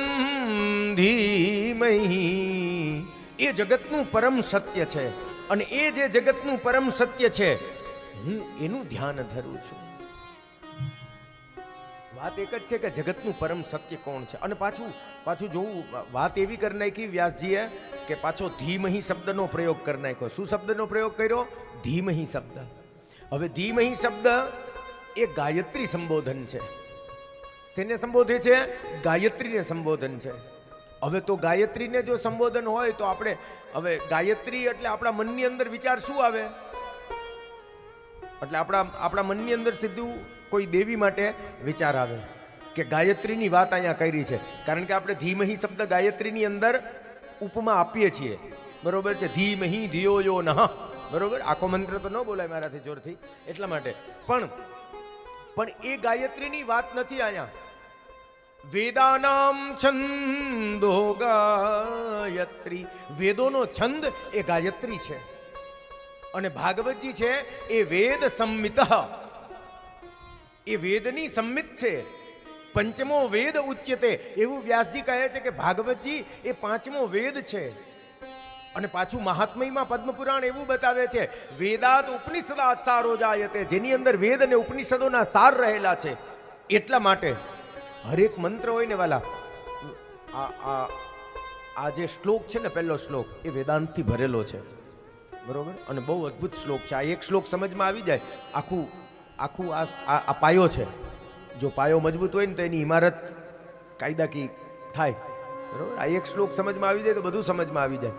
ધીમહિ, એ જગતનું પરમ સત્ય છે. અને એ જે જગતનું પરમ સત્ય છે, હું એનું ધ્યાન ધરું છું. વાત એક જ છે કે જગતનું પરમ સત્ય કોણ છે. અને પાછું જોવું, વાત એવી કરી નાખી વ્યાસજીએ કે પાછો ધીમહિ શબ્દનો પ્રયોગ કરી નાખ્યો. શું શબ્દનો પ્રયોગ કર્યો? ધીમહિ શબ્દ. હવે ધીમહિ શબ્દ એ ગાયત્રી સંબોધન છે. શેને સંબોધે છે? ગાયત્રીને સંબોધન છે. હવે તો ગાયત્રીને જો સંબોધન હોય તો આપણે હવે ગાયત્રી એટલે આપણા મનની અંદર વિચાર શું આવે? એટલે આપણા મનની અંદર સીધું કોઈ દેવી માટે વિચાર આવે કે ગાયત્રીની વાત અહીંયા કરી છે. કારણ કે આપણે ધીમહિ શબ્દ ગાયત્રીની અંદર ઉપમા આપીએ છીએ, બરોબર છે. ધીમહિ ધિયો યો નઃ, બરોબર. આખો મંત્ર તો ન બોલાય મારાથી જોરથી, એટલા માટે. પણ એ ગાયત્રીની વાત નથી અહીંયા. વેદાનામ છંદો ગાયત્રી, વેદોનો છંદ એ ગાયત્રી છે. અને ભાગવતજી છે એ વેદ સંમિત, એ વેદની સંમિત છે. પંચમો વેદ ઉચ્યતે, એવું વ્યાસજી કહે છે કે ભાગવતજી એ પાંચમો વેદ છે. અને પાછું મહાત્મયમાં પદ્મપુરાણ એવું બતાવે છે, વેદાત ઉપનિષદાત સારો જાયતે, જેની અંદર વેદ અને ઉપનિષદોના સાર રહેલા છે. એટલા માટે હરેક મંત્ર હોય ને વાલા, આ જે શ્લોક છે ને, પહેલો શ્લોક એ વેદાંતથી ભરેલો છે, બરોબર. અને બહુ અદ્ભુત શ્લોક છે. આ એક શ્લોક સમજમાં આવી જાય, આખું આ પાયો છે. જો પાયો મજબૂત હોય ને તો એની ઇમારત કાયદાકી થાય, બરોબર. આ એક શ્લોક સમજમાં આવી જાય તો બધું સમજમાં આવી જાય,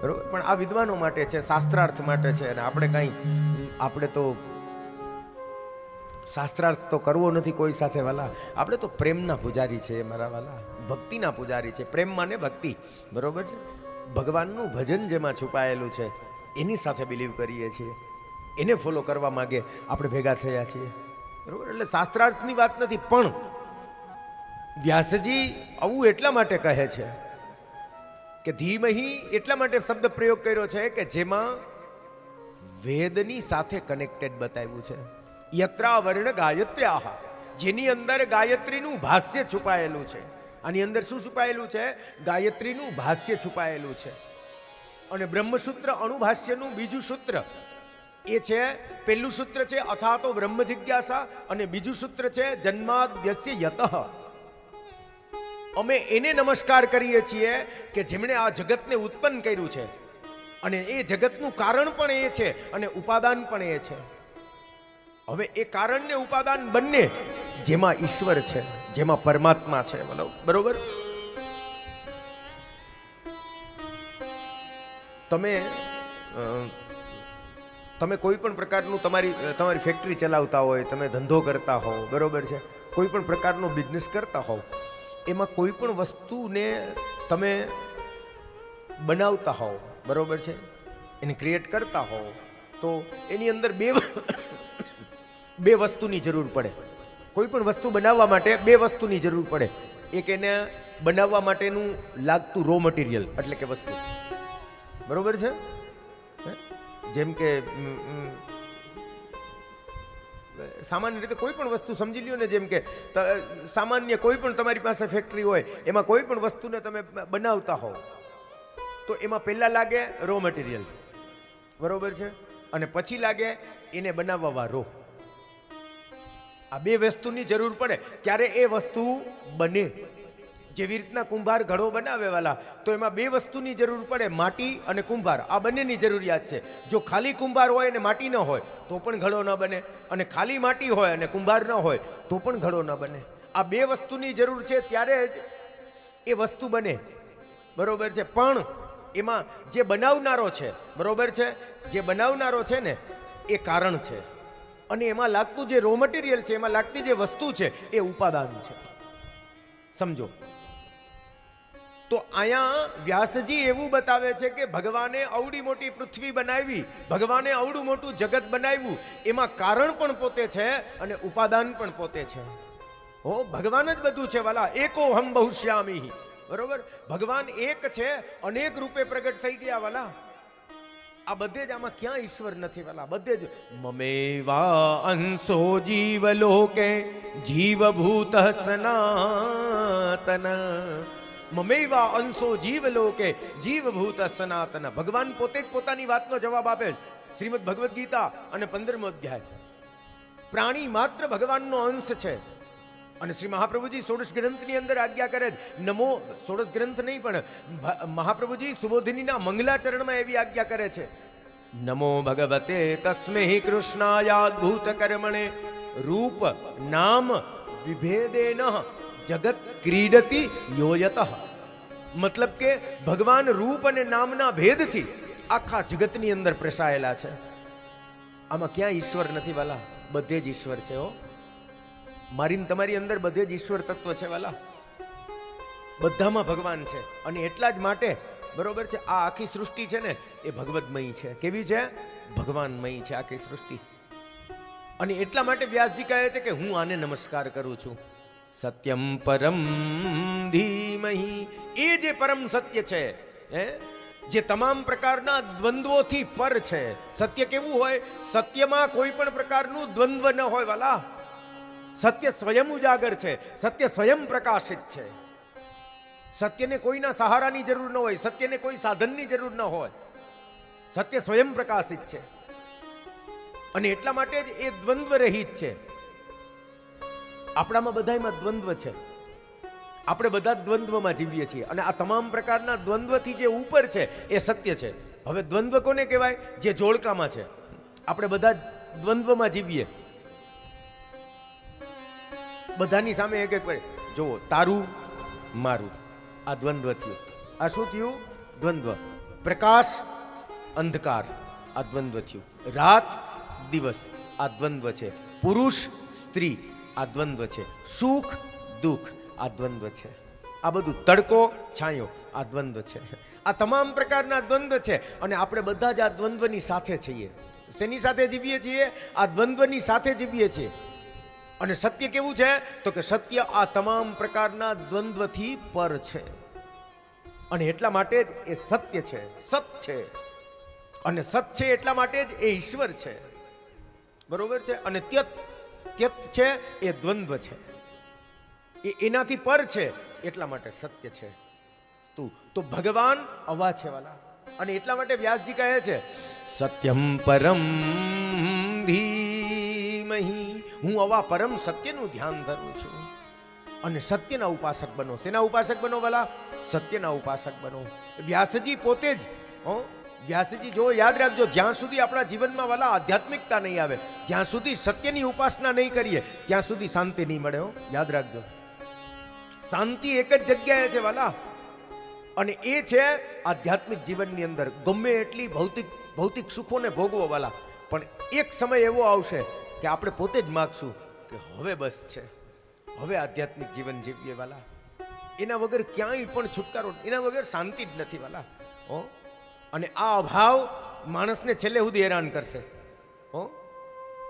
બરોબર. પણ આ વિદ્વાનો માટે છે, શાસ્ત્રાર્થ માટે છે. અને આપણે તો શાસ્ત્રાર્થ તો કરવો નથી કોઈ સાથે વાલા. આપણે તો પ્રેમના પૂજારી છે મારા વાલા, ભક્તિના પૂજારી છે. પ્રેમમાં ને ભક્તિ, બરોબર છે. ભગવાનનું ભજન જેમાં છુપાયેલું છે એની સાથે બિલીવ કરીએ છીએ, એને ફોલો કરવા માંગે આપણે ભેગા થયા છીએ, બરોબર. એટલે શાસ્ત્રાર્થની વાત નથી. પણ વ્યાસજી આવું એટલા માટે કહે છે કે ધીમહી, એટલા માટે શબ્દ પ્રયોગ કર્યો છે કે જેમાં વેદની સાથે કનેક્ટેડ બતાવ્યું છે. યત્રા વર્ણ ગાયત્ર્યાહ, જેની અંદર ગાયત્રીનું ભાષ્ય છુપાયેલું છે. આની અંદર શું છુપાયેલું છે? ગાયત્રીનું ભાષ્ય છુપાયેલું છે. અને બ્રહ્મસૂત્ર અણુભાષ્યનું બીજું સૂત્ર એ છે, પહેલું સૂત્ર છે અથાતો બ્રહ્મ જિજ્ઞાસા, અને બીજું સૂત્ર છે જન્માદ્યસ્ય યતઃ. અમે એને નમસ્કાર કરીએ છીએ કે જેમણે આ જગતને ઉત્પન્ન કર્યું છે, અને એ જગતનું કારણ પણ એ છે અને ઉપાદાન પણ એ છે. હવે એ કારણ ને ઉપાદાન બંને જેમાં ઈશ્વર છે, જેમાં પરમાત્મા છે, બરોબર. તમે કોઈ પણ પ્રકારનું તમારી ફેક્ટરી ચલાવતા હોય, તમે ધંધો કરતા હો, બરોબર છે, કોઈ પણ પ્રકારનો બિઝનેસ કરતા હોવ, એમાં કોઈ પણ વસ્તુને તમે બનાવતા હોવ, બરોબર છે, એને ક્રિએટ કરતા હોવ, તો એની અંદર બે વસ્તુની જરૂર પડે. કોઈ પણ વસ્તુ બનાવવા માટે બે વસ્તુની જરૂર પડે. એક એને બનાવવા માટેનું લાગતું રો મટીરિયલ, એટલે કે વસ્તુ, બરોબર છે. જેમ કે સામાન્ય રીતે કોઈ પણ વસ્તુ સમજી લ્યો ને, જેમ કે સામાન્ય કોઈ પણ તમારી પાસે ફેક્ટરી હોય, એમાં કોઈ પણ વસ્તુને તમે બનાવતા હો તો એમાં પહેલા લાગે રો મટીરિયલ, બરોબર છે, અને પછી લાગે એને બનાવવા વાળો. આ બે વસ્તુની જરૂર પડે ત્યારે એ વસ્તુ બને. જેવી રીતના કુંભાર ઘડો બનાવે વાલા, તો એમાં બે વસ્તુની જરૂર પડે, માટી અને કુંભાર. આ બંનેની જરૂરિયાત છે. જો ખાલી કુંભાર હોય અને માટી ન હોય તો પણ ઘડો ન બને, અને ખાલી માટી હોય અને કુંભાર ન હોય તો પણ ઘડો ન બને. આ બે વસ્તુની જરૂર છે ત્યારે જ એ વસ્તુ બને, બરોબર છે. પણ એમાં જે બનાવનારો છે, બરોબર છે, જે બનાવનારો છે ને એ કારણ છે, અને એમાં લાગતું જે રો મટીરિયલ છે, એમાં લાગતી જે વસ્તુ છે એ ઉપાદાન છે. સમજો. તો અહીંયા વ્યાસજી એવું બતાવે છે કે ભગવાને અવડી મોટી પૃથ્વી બનાવી, ભગવાને અવડું મોટું જગત બનાવ્યું, એમાં કારણ પણ પોતે છે અને ઉપાદાન પણ પોતે છે. હો, ભગવાન જ બધું છે વાલા. એકો હમ બહુશ્યામી, બરોબર. ભગવાન એક છે, અનેક રૂપે પ્રગટ થઈ ગયા વાલા. આ બધે જ, આમાં ક્યાં ઈશ્વર નથી વાલા, બધે જ. મમેવા અંશો જીવલોકે જીવભૂત સનાતન, મમેવા અંશો જીવલોકે જીવભૂત સનાતન. ભગવાન પોતે જ પોતાની વાતનો જવાબ આપે. શ્રીમદ ભગવદ્ ગીતા અને 15મો અધ્યાય. પ્રાણી માત્ર ભગવાનનો અંશ છે. અને શ્રી મહાપ્રભુજી ષોડશ ગ્રંથની અંદર આજ્ઞા કરે, નમો, ષોડશ ગ્રંથ નહીં પણ મહાપ્રભુજી સુબોધિનીના મંગલાચરણમાં એવી આજ્ઞા કરે છે, નમો ભગવતે તસ્મૈ કૃષ્ણાયાદ્ભૂત કર્મણે રૂપ નામ વિભેદેન જગત ક્રીડતી યોયતઃ. મતલબ કે ભગવાન રૂપ અને નામના ભેદથી આખા જગતની અંદર પ્રસાયેલા છે. આમાં ક્યાં ઈશ્વર નથી વાલા, બધે જ ઈશ્વર છે. હો, મારી તમારી અંદર બધે જ ઈશ્વર તત્વ છે વાલા, બધામાં ભગવાન છે. અને એટલા જ માટે, બરોબર છે, આ આખી સૃષ્ટિ છે ને એ ભગવદમયી છે. કેવી છે? ભગવાનમયી છે આખી સૃષ્ટિ. અને એટલા માટે વ્યાસજી કહે છે કે હું આને નમસ્કાર કરું છું. સત્યમ પરમ ધીમહિ. એ જે પરમ સત્ય છે, જે તમામ પ્રકારના દ્વંદ્વોથી પર છે. સત્ય કેવું હોય? સત્યમાં કોઈ પણ પ્રકારનું દ્વંદ્વ ન હોય વાલા. સત્ય સ્વયં ઉજાગર છે, સત્ય સ્વયં પ્રકાશિત છે. સત્યને કોઈના સહારાની જરૂર ન હોય, સત્યને કોઈ સાધનની જરૂર ન હોય. સત્ય સ્વયં પ્રકાશિત છે અને એટલા માટે જ એ દ્વંદ્વ રહિત છે. આપણામાં બધાયમાં દ્વંદ્વ છે. આપણે બધા દ્વંદ્વમાં જીવીએ છીએ અને આ તમામ પ્રકારના દ્વંદ્વથી જે ઉપર છે એ સત્ય છે. હવે દ્વંદ્વ કોને કહેવાય? જે જોડકામાં છે. આપણે બધા દ્વંદ્વમાં જીવીએ. બધાની સામે એક એક જુઓ, તારું મારું, આ દ્વંદ્વ થયું. આ શું થયું? દ્વંદ્વ. પ્રકાશ અંધકાર, આ દ્વંદ્વ થયું. રાત દિવસ, આ દ્વંદ્વ છે. પુરુષ સ્ત્રી, આ દ્વંદ્વ છે. સુખ દુઃખ, આ દ્વંદ્વ છે. આ બધું તડકો છાંયો, આ દ્વંદ્વ છે. આ તમામ પ્રકારના દ્વંદ્વ છે અને આપણે બધા જ આ દ્વંદ્વની સાથે છીએ. શેની સાથે જીવીએ છીએ? આ દ્વંદ્વની સાથે જીવીએ છીએ. અને સત્ય કેવું છે? તો કે સત્ય આ તમામ પ્રકારના દ્વંદ્વથી પર છે અને એટલા માટે જ એ સત્ય છે, સત છે. અને સત છે એટલા માટે જ એ ઈશ્વર છે. બરોબર છે? અને ત્યત છે એ દ્વંદ્વ છે, એ એનાથી પર છે એટલા માટે સત્ય છે. તો ભગવાન અવા છે વાલા. અને એટલા માટે વ્યાસજી કહે છે સત્યમ પરમ ધીમહિ. હું અવા પરમ સત્યનું ધ્યાન ધરું છું અને સત્યના ઉપાસક બનો. શેના ઉપાસક બનો વાલા? સત્યના ઉપાસક બનો. વ્યાસજી પોતે જ વ્યાસજી જો યાદ રાખજો, જ્યાં સુધી આપણા જીવનમાં વાલા આધ્યાત્મિકતા નહીં આવે, જ્યાં સુધી સત્યની ઉપાસના નહીં કરીએ, ત્યાં સુધી શાંતિ નહીં મળે. યાદ રાખજો, શાંતિ એક જ જગ્યાએ છે વાલા, અને એ છે આધ્યાત્મિક જીવનની અંદર. ગમે એટલી ભૌતિક સુખોને ભોગવો વાલા, પણ એક સમય એવો આવશે કે આપણે પોતે જ માગશું કે હવે બસ છે, હવે આધ્યાત્મિક જીવન જીવીએ વાલા. એના વગર ક્યાંય પણ છુટકારો, એના વગર શાંતિ જ નથી વાલા. અને આ અભાવ માણસને છેલ્લે સુધી હેરાન કરશે.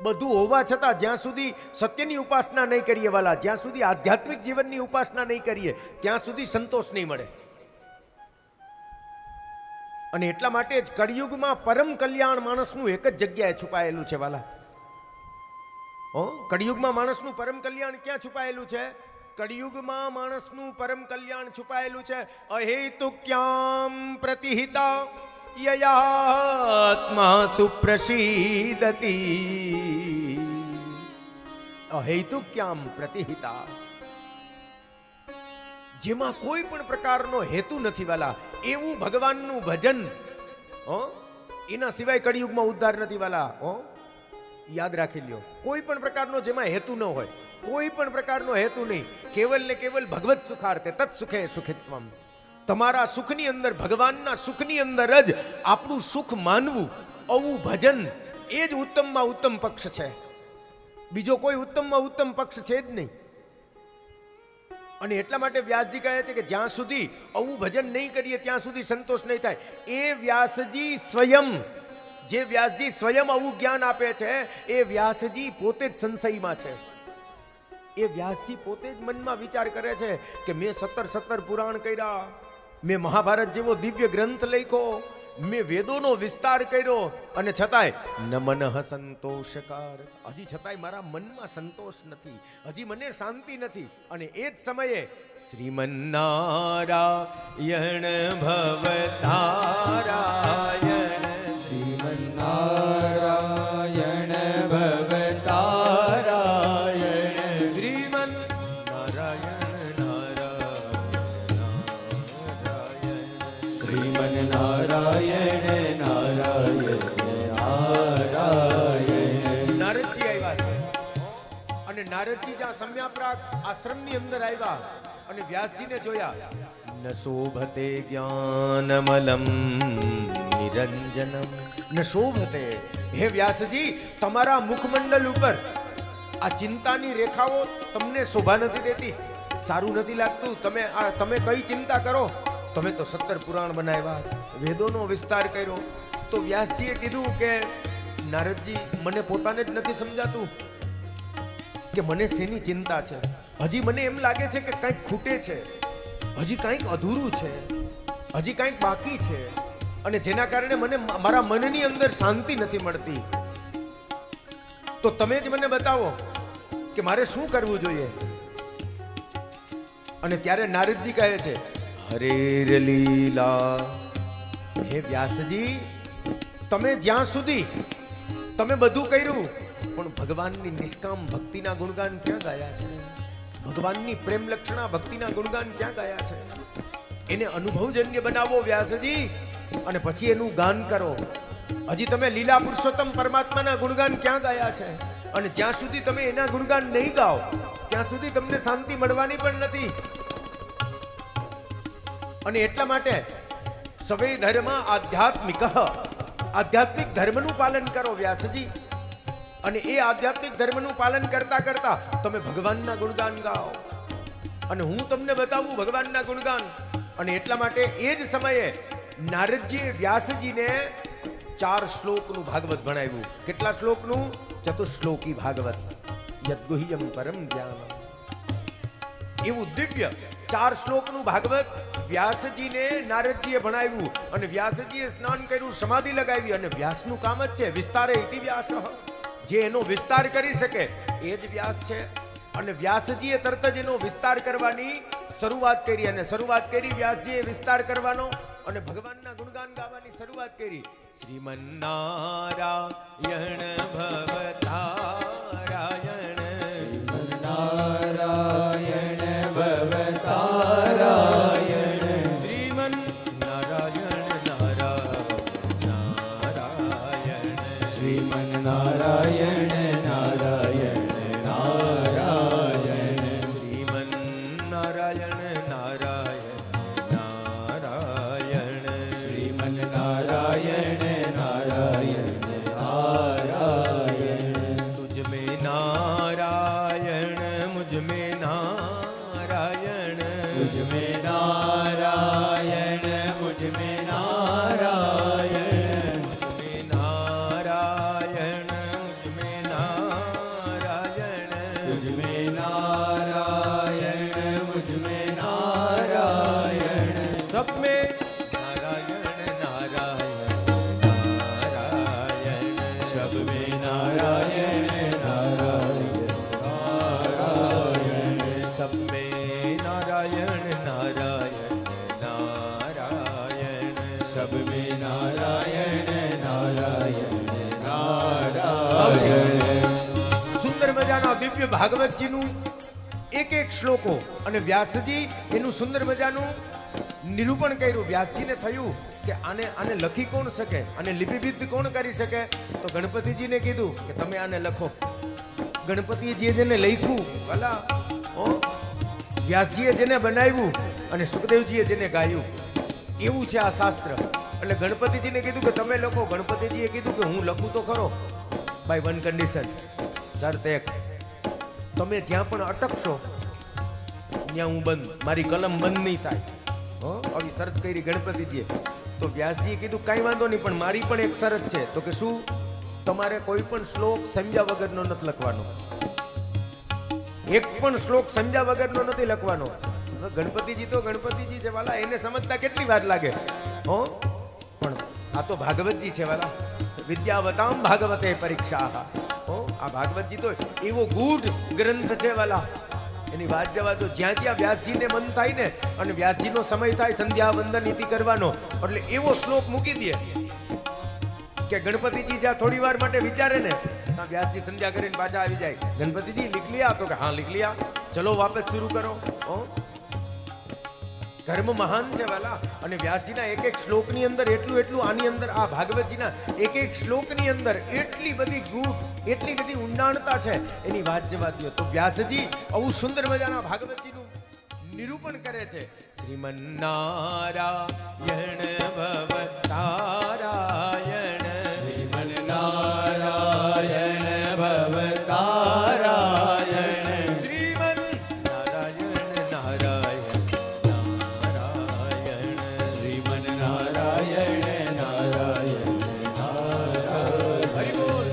બધું હોવા છતાં જ્યાં સુધી સત્યની ઉપાસના નહીં કરીએ વાલા, જ્યાં સુધી આધ્યાત્મિક જીવનની ઉપાસના નહીં કરીએ, ત્યાં સુધી સંતોષ નહીં મળે. અને એટલા માટે જ કળિયુગમાં પરમ કલ્યાણ માણસનું એક જ જગ્યાએ છુપાયેલું છે વાલા. કળિયુગમાં માણસનું પરમ કલ્યાણ ક્યાં છુપાયેલું છે? કળિયુગમાં માણસનું પરમ કલ્યાણ છુપાયેલું છે અહેતુક્યામ પ્રતિહિતા યયાત્મા સુપ્રસીદતી. અહેતુક્યામ પ્રતિહિતા, જેમાં કોઈ પણ પ્રકારનો હેતુ નથી વાલા, એવું ભગવાનનું ભજન, એના સિવાય કળિયુગમાં ઉદ્ધાર નથી વાલા. યાદ રાખી લ્યો, કોઈ પણ પ્રકારનો જેમાં હેતુ ન હોય, કોઈ પણ પ્રકારનો હેતુ નહીં, કેવલ ને કેવલ ભગવત સુખાર્થે તત્ સુખે સુખિત્વમ. તમારા સુખની અંદર, ભગવાનના સુખની અંદર જ આપણું સુખ માનવું, આવું ભજન, એ જ ઉત્તમમાં ઉત્તમ પક્ષ છે. બીજો કોઈ ઉત્તમમાં ઉત્તમ પક્ષ છે જ નહીં. અને એટલા માટે વ્યાસજી કહે છે કે જ્યાં સુધી આવું ભજન નહીં કરીએ ત્યાં સુધી સંતોષ નહીં થાય. એ વ્યાસજી સ્વયં, જે વ્યાસજી સ્વયં આવું જ્ઞાન આપે છે, એ વ્યાસજી પોતે જ સંશયમાં છે. એ વ્યાસજી પોતે જ મનમાં વિચાર કરે છે કે મેં 17 પુરાણ કર્યા, મેં મહાભારત જેવો દિવ્ય ગ્રંથ લખ્યો, મેં વેદોનો વિસ્તાર કર્યો, અને છતાંય ન મનઃ સંતોષકાર, હજી છતાંય મારા મનમાં સંતોષ નથી, હજી મને શાંતિ નથી. અને એ જ સમયે શ્રીમન્નારાયણ ભવતારાયણ, શ્રીમન્નારાયણ ભવતારાયણ, શ્રીમન્નારાયણ નારાયણ નારાયણ. નારદજી આવ્યા છે અને નારદજી જ્યાં સમ્યાપ્રાગ આશ્રમની અંદર આવ્યા અને વ્યાસજીને જોયા. ન શોભતે જ્ઞાનમલમ નિરંજનમ, ન શોભતે. હે વ્યાસજી, તમારા મુખમંડલ ઉપર આ ચિંતાની રેખાઓ તમને શોભા નથી દેતી, સારું નથી લાગતું. તમે કઈ ચિંતા કરો? તમે તો 17 પુરાણ બનાવ્યા, વેદોનો વિસ્તાર કર્યો. તો વ્યાસજીએ કીધું કે નારદજી, મને પોતાને જ નથી સમજાતું કે મને શેની ચિંતા છે. હજી મને એમ લાગે છે કે કંઈક ખૂટે છે, હજી કંઈક અધૂરું છે, હજી કંઈક બાકી છે, અને જેના કારણે મને મારા મનની અંદર શાંતિ નથી મળતી. તો તમે જ મને બતાવો કે મારે શું કરવું જોઈએ. અને ત્યારે નારદજી કહે છે, હરે લીલા, હે વ્યાસજી, તમે જ્યાં સુધી તમે બધું કર્યું પણ ભગવાનની નિષ્કામ ભક્તિના ગુણગાન ક્યાં ગાયા છે? ભગવાનની પ્રેમ લક્ષણા ભક્તિના ગુણગાન ક્યાં ગાયા છે? એને અનુભવજન્ય બનાવો વ્યાસજી, અને પછી એનું ગાન કરો. હજી તમે લીલા પુરુષોત્તમ પરમાત્માના ગુણગાન ક્યાં ગાયા છે? અને જ્યાં સુધી તમે એના ગુણગાન નહીં ગાઓ ત્યાં સુધી તમને શાંતિ મળવાની પણ નથી. અને એટલા માટે સવે ધર્મ આધ્યાત્મિક, આધ્યાત્મિક ધર્મનું પાલન કરો વ્યાસજી. અને એ આધ્યાત્મિક ધર્મનું પાલન કરતા કરતા તમે ભગવાનના ગુણગાન ગાઓ, અને હું તમને બતાવું ભગવાનના ગુણગાન. અને એટલા માટે એ જ સમયે નારદજીએ વ્યાસજીને 4 શ્લોકનું ભાગવત ભણાવ્યું. કેટલા શ્લોકનું? ચતુશ્લોકી ભાગવત. યદ્ગુહ્યમ પરમ જ્ઞાન. એવું દિવ્ય 4 શ્લોકનું ભાગવત વ્યાસજીને નારદજીએ ભણાવ્યું. અને વ્યાસજીએ સ્નાન કર્યું, સમાધિ લગાવી. અને વ્યાસનું કામ જ છે વિસ્તારે ઇતિ વ્યાસઃ. જે એનો વિસ્તાર કરી શકે એ જ વ્યાસ છે. અને વ્યાસજીએ તરત જ એનો વિસ્તાર કરવાની શરૂઆત કરી. અને શરૂઆત કરી વ્યાસજીએ વિસ્તાર કરવાનો અને ભગવાનના ગુણગાન ગાવાની શરૂઆત કરી. શ્રીમન્નારાયણ ભવતારાયણ, નારાયણ ભવતારાયણ, શ્રીમન નારાયણ નારાયણ, શ્રીમન નારાયણ નારાયણ નારાયણ, શ્રીમન નારાયણ નારાયણ નારાયણ, શ્રીમન નારાયણ નારાયણ નારાયણ, तुझ में नारायण मुझ में नारायण, तुझ में नारायण मुझ में नारायण, में नारायण मुझ में नारायण, तुझ में नारायण मुझ में नारायण, सब में नारायण नारायण नारायण, सब में नारायण नारायण नारायण, सब में नारायण नारायण नारायण, सब में नारायण नारायण नारायण. સુંદર મજાના દિવ્ય ભાગવતજીનું એક એક શ્લોકો. અને વ્યાસજી એનું સુંદર મજાનું નિરૂપણ કર્યું. વ્યાસજીને થયું કે આને લખી કોણ શકે, અને લિપિબદ્ધ કોણ કરી શકે? તો ગણપતિજીને કીધું કે તમે આને લખો. ગણપતિજીએ જેને લખ્યું ભલા, વ્યાસજીએ જેને બનાવ્યું અને સુખદેવજીએ જેને ગાયું, એવું છે આ શાસ્ત્ર. એટલે ગણપતિજીને કીધું કે તમે લખો. ગણપતિજીએ કીધું કે હું લખું તો ખરો, બાય વન કન્ડિશન, શરત એક, તમે જ્યાં પણ અટકશો ત્યાં હું બંધ, મારી કલમ બંધ નહીં થાય. આવી શરત કરી ગણપતિજીએ. તો વ્યાસજીએ કીધું કાંઈ વાંધો નહીં, પણ મારી પણ એક શરત છે. તો કે શું? તમારે કોઈ પણ શ્લોક સમજ્યા વગરનો નથી લખવાનો. એક પણ શ્લોક સમજ્યા વગરનો નથી લખવાનો. ગણપતિજી તો ગણપતિજી છે વાલા, એને સમજતા કેટલી વાર લાગે. પણ આ તો ભાગવતજી છે વાલા. વિદ્યાવતામ ભાગવતે પરીક્ષા. આ ભાગવતજી તો એવો ગૂઢ ગ્રંથ છે વાલા, એની વાત જવા દો. જ્યાં જ્યાં વ્યાસજીને મન થાય ને, અને વ્યાસજીનો સમય થાય સંધ્યા વંદન નીતિ કરવાનો, એટલે એવો શ્લોક મૂકી દે કે ગણપતિજી જ્યાં થોડી વાર માટે વિચારે ને, ત્યાં વ્યાસજી સંધ્યા કરીને પાછા આવી જાય. ગણપતિજી લીખ લિયા? તો કે હા લીખ લિયા, ચલો વાપસ શરૂ કરો. ધર્મ મહાન છે વાલા. અને વ્યાસજીના એક એક શ્લોકની અંદર એટલું આની અંદર આ ભાગવતજીના એક એક શ્લોકની અંદર એટલી બધી ગૂઢ, એટલી બધી ઊંડાણતા છે, એની વાત જવા દો. તો વ્યાસજી આવું સુંદર મજાના ભાગવતજીનું નિરૂપણ કરે છે. શ્રીમન્નારાયણ ભવતારાયણ, શ્રીમન નારાયણ ભવતારાયણ, શ્રીમન નારાયણ નારાયણ નારાયણ, શ્રીમન નારાયણ નારાયણ નારાયણ. હરિ બોલ.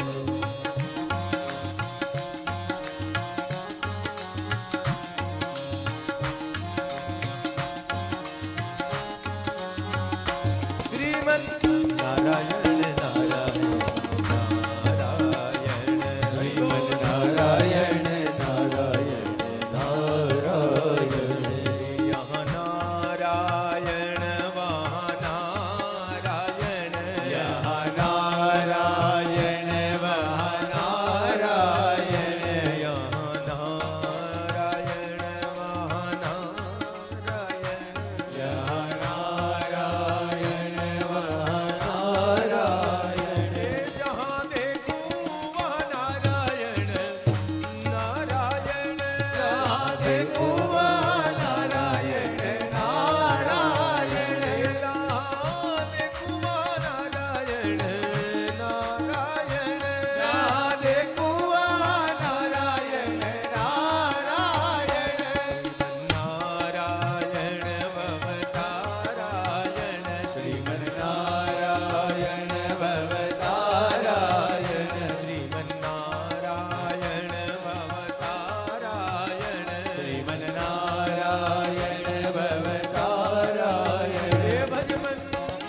શ્રીમન નારાયણ નારાયણ નારાયણ શ્રીમન નારાયણ નારાયણ નારાયણ યહ નારાયણ વહ નારાયણ યહ નારાયણ વહ નારાયણ યહ નારાયણ વહ નારાયણ યહ નારાયણ વહ નારાયણ જહાં દેખું વહ નારાયણ નારાયણ જહાં દેખું વહ નારાયણ નારાયણ જહાં દેખું વહ નારાયણ નારાયણ જહાં દેખું વહ નારાયણ નારાયણ નારાયણ ભવતારાયણ શ્રીમન નારાયણ ભવતારાયણ શ્રીમન નારાયણ ભવતારાયણ શ્રીમન નારાયણ ભવતારાયણ હે ભજમન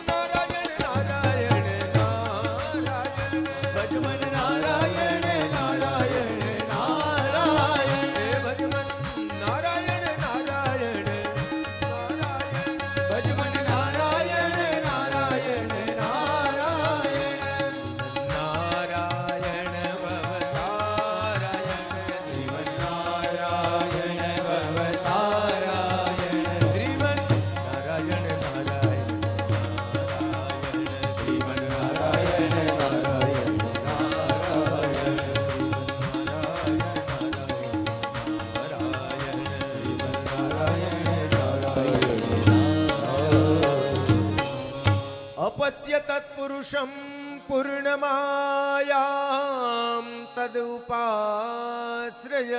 નારાયણ નારાયણ નારાયણ ભજમન નારાયણ નારાયણ નારાયણ હે ભજમન નારાયણ નારાયણ નારાયણ ભજમન નારાયણ નારાયણ નારાયણ નારાયણ ભવતારાયણ શ્રીમન નારાયણ ભવતારાયણ શ્રીમન નારાયણ નારાયણ શ્રીમન નારાયણ નારાયણ अपश्य तत्पुरुषं पूर्णमायां तदुपाश्रय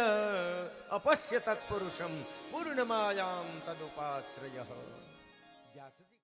अपश्य तत्पुरुषं पूर्णमायां तदुपाश्रय व्यासजी